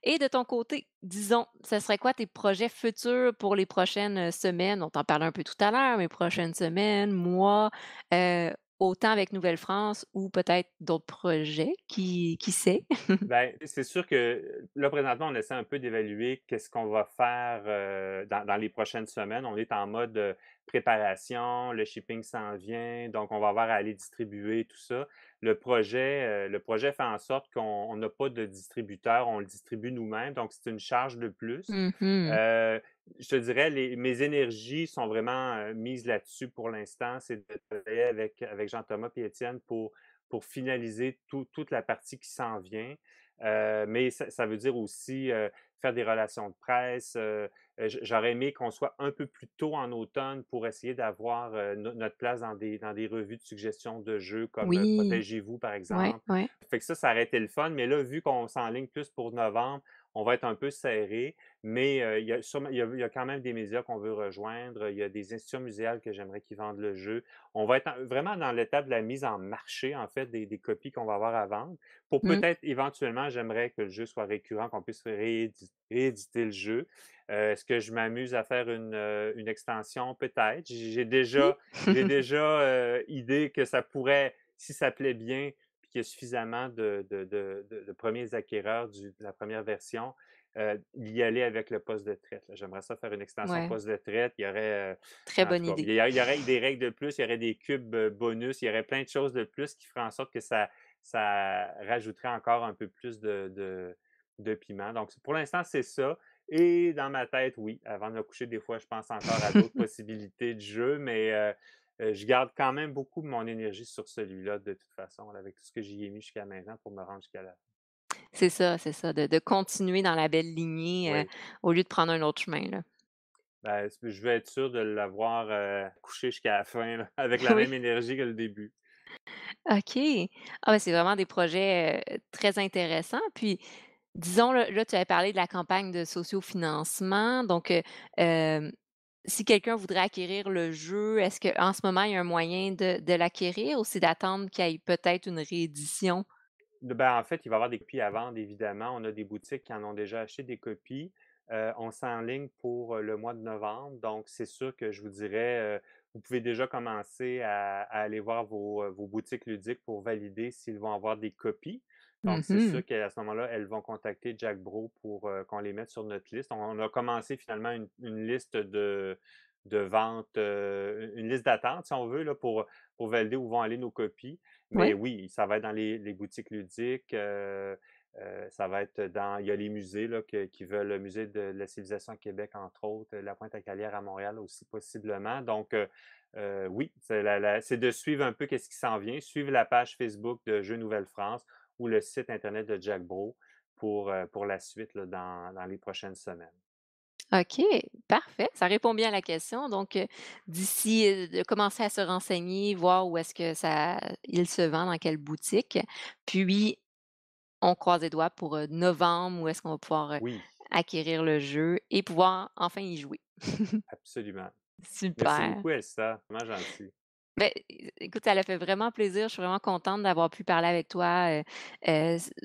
Et de ton côté, disons, ce serait quoi tes projets futurs pour les prochaines, semaines? On t'en parlait un peu tout à l'heure, mais prochaines semaines, mois, heu, autant avec Nouvelle-France ou peut-être d'autres projets, qui sait? Ben, c'est sûr que là, présentement, on essaie un peu d'évaluer qu'est-ce qu'on va faire, dans les prochaines semaines. On est en mode, préparation, le shipping s'en vient, donc on va avoir à aller distribuer tout ça. Le projet fait en sorte qu'on n'a pas de distributeur, on le distribue nous-mêmes, donc c'est une charge de plus. Mmh. Heu, je te dirais, mes énergies sont vraiment, mises là-dessus pour l'instant. C'est de travailler avec Jean-Thomas et Étienne pour finaliser toute la partie qui s'en vient. Mais ça veut dire aussi, faire des relations de presse. J'aurais aimé qu'on soit un peu plus tôt en automne pour essayer d'avoir, notre place dans des revues de suggestions de jeux comme, Oui, Protégez-vous, par ouais, exemple. ouais. Fait que ça aurait été le fun, mais là, vu qu'on s'enligne plus pour novembre, on va être un peu serré. Mais, il y a quand même des médias qu'on veut rejoindre. Il y a des institutions muséales que j'aimerais qu'ils vendent le jeu. On va être vraiment dans l'étape de la mise en marché, en fait, des copies qu'on va avoir à vendre. Pour Mmh. peut-être, éventuellement, j'aimerais que le jeu soit récurrent, qu'on puisse rééditer le jeu. Est-ce que je m'amuse à faire une extension? Peut-être. Oui. J'ai déjà idée que ça pourrait, si ça plaît bien, puis qu'il y a suffisamment de premiers acquéreurs de la première version, y aller avec le poste de traite, là. J'aimerais ça faire une extension Ouais, poste de traite. Il y aurait, très en bonne tout cas, idée. il y aurait des règles de plus, il y aurait des cubes, bonus, il y aurait plein de choses de plus qui feraient en sorte que ça rajouterait encore un peu plus de piment. Donc pour l'instant, c'est ça. Et dans ma tête, oui, avant de me coucher, des fois, je pense encore à d'autres possibilités de jeu, mais je garde quand même beaucoup de mon énergie sur celui-là de toute façon, là, avec tout ce que j'y ai mis jusqu'à maintenant pour me rendre jusqu'à là. C'est ça, de continuer dans la belle lignée, Oui. au lieu de prendre un autre chemin, là. Ben, je veux être sûr de l'avoir, couché jusqu'à la fin, là, avec la Oui. même énergie que le début. OK. Ah ben, c'est vraiment des projets, très intéressants. Puis, disons, là, tu avais parlé de la campagne de sociofinancement. Donc, si quelqu'un voudrait acquérir le jeu, est-ce qu'en ce moment, il y a un moyen de l'acquérir ou c'est d'attendre qu'il y ait peut-être une réédition? Ben, en fait, il va y avoir des copies à vendre, évidemment. On a des boutiques qui en ont déjà acheté des copies. On s'enligne pour, le mois de novembre, donc c'est sûr que je vous dirais, vous pouvez déjà commencer à aller voir vos boutiques ludiques pour valider s'ils vont avoir des copies. Donc c'est sûr Mmh. qu'à ce moment-là, elles vont contacter Jack Bro pour, qu'on les mette sur notre liste. On a commencé finalement une liste de vente, une liste d'attente, si on veut, là, pour valider où vont aller nos copies. Mais Oui, oui, ça va être dans les boutiques ludiques, ça va être il y a les musées là, qui veulent le musée de la civilisation à Québec, entre autres, la Pointe-à-Calière à Montréal aussi possiblement. Donc, oui, c'est de suivre un peu qu'est-ce qui s'en vient, suivre la page Facebook de Jeux Nouvelle-France ou le site internet de Jack Bro pour la suite là, dans les prochaines semaines. OK, parfait. Ça répond bien à la question. Donc, d'ici, de commencer à se renseigner, voir où est-ce que ça il se vend, dans quelle boutique. Puis, on croise les doigts pour, novembre où est-ce qu'on va pouvoir, Oui, acquérir le jeu et pouvoir enfin y jouer. absolument. Merci Super. beaucoup, Elsa, vraiment gentil. Beh, écoute, ça l'a fait vraiment plaisir. Je suis vraiment contente d'avoir pu parler avec toi,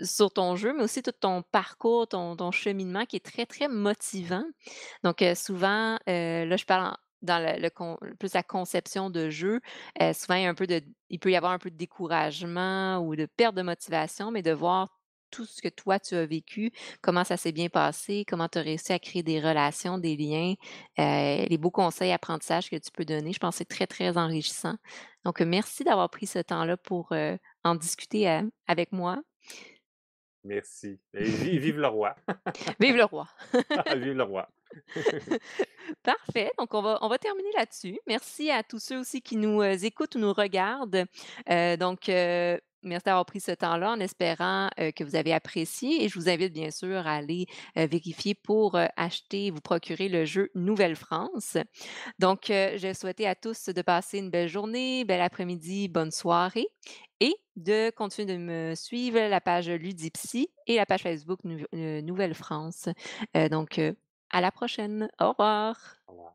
sur ton jeu, mais aussi tout ton parcours, ton cheminement qui est très, très motivant. Donc, souvent, là, je parle dans le plus la conception de jeu, souvent il peut y avoir un peu de découragement ou de perte de motivation, mais de voir tout ce que toi tu as vécu, comment ça s'est bien passé, comment tu as réussi à créer des relations, des liens, les beaux conseils, apprentissages que tu peux donner. Je pense que c'est très, très enrichissant. Donc, merci d'avoir pris ce temps-là pour, en discuter, avec moi. Merci. Et vive le roi. Vive le roi! Vive le roi. Parfait, donc on va terminer là-dessus. Merci à tous ceux aussi qui nous, écoutent ou nous regardent. Donc, Merci d'avoir pris ce temps-là en espérant, que vous avez apprécié et je vous invite bien sûr à aller, vérifier pour, acheter, vous procurer le jeu Nouvelle-France. Donc, je souhaitais à tous de passer une belle journée, bel après-midi, bonne soirée et de continuer de me suivre la page Ludipsy et la page Facebook Nouvelle-France. Donc, à la prochaine. Au revoir. Voilà.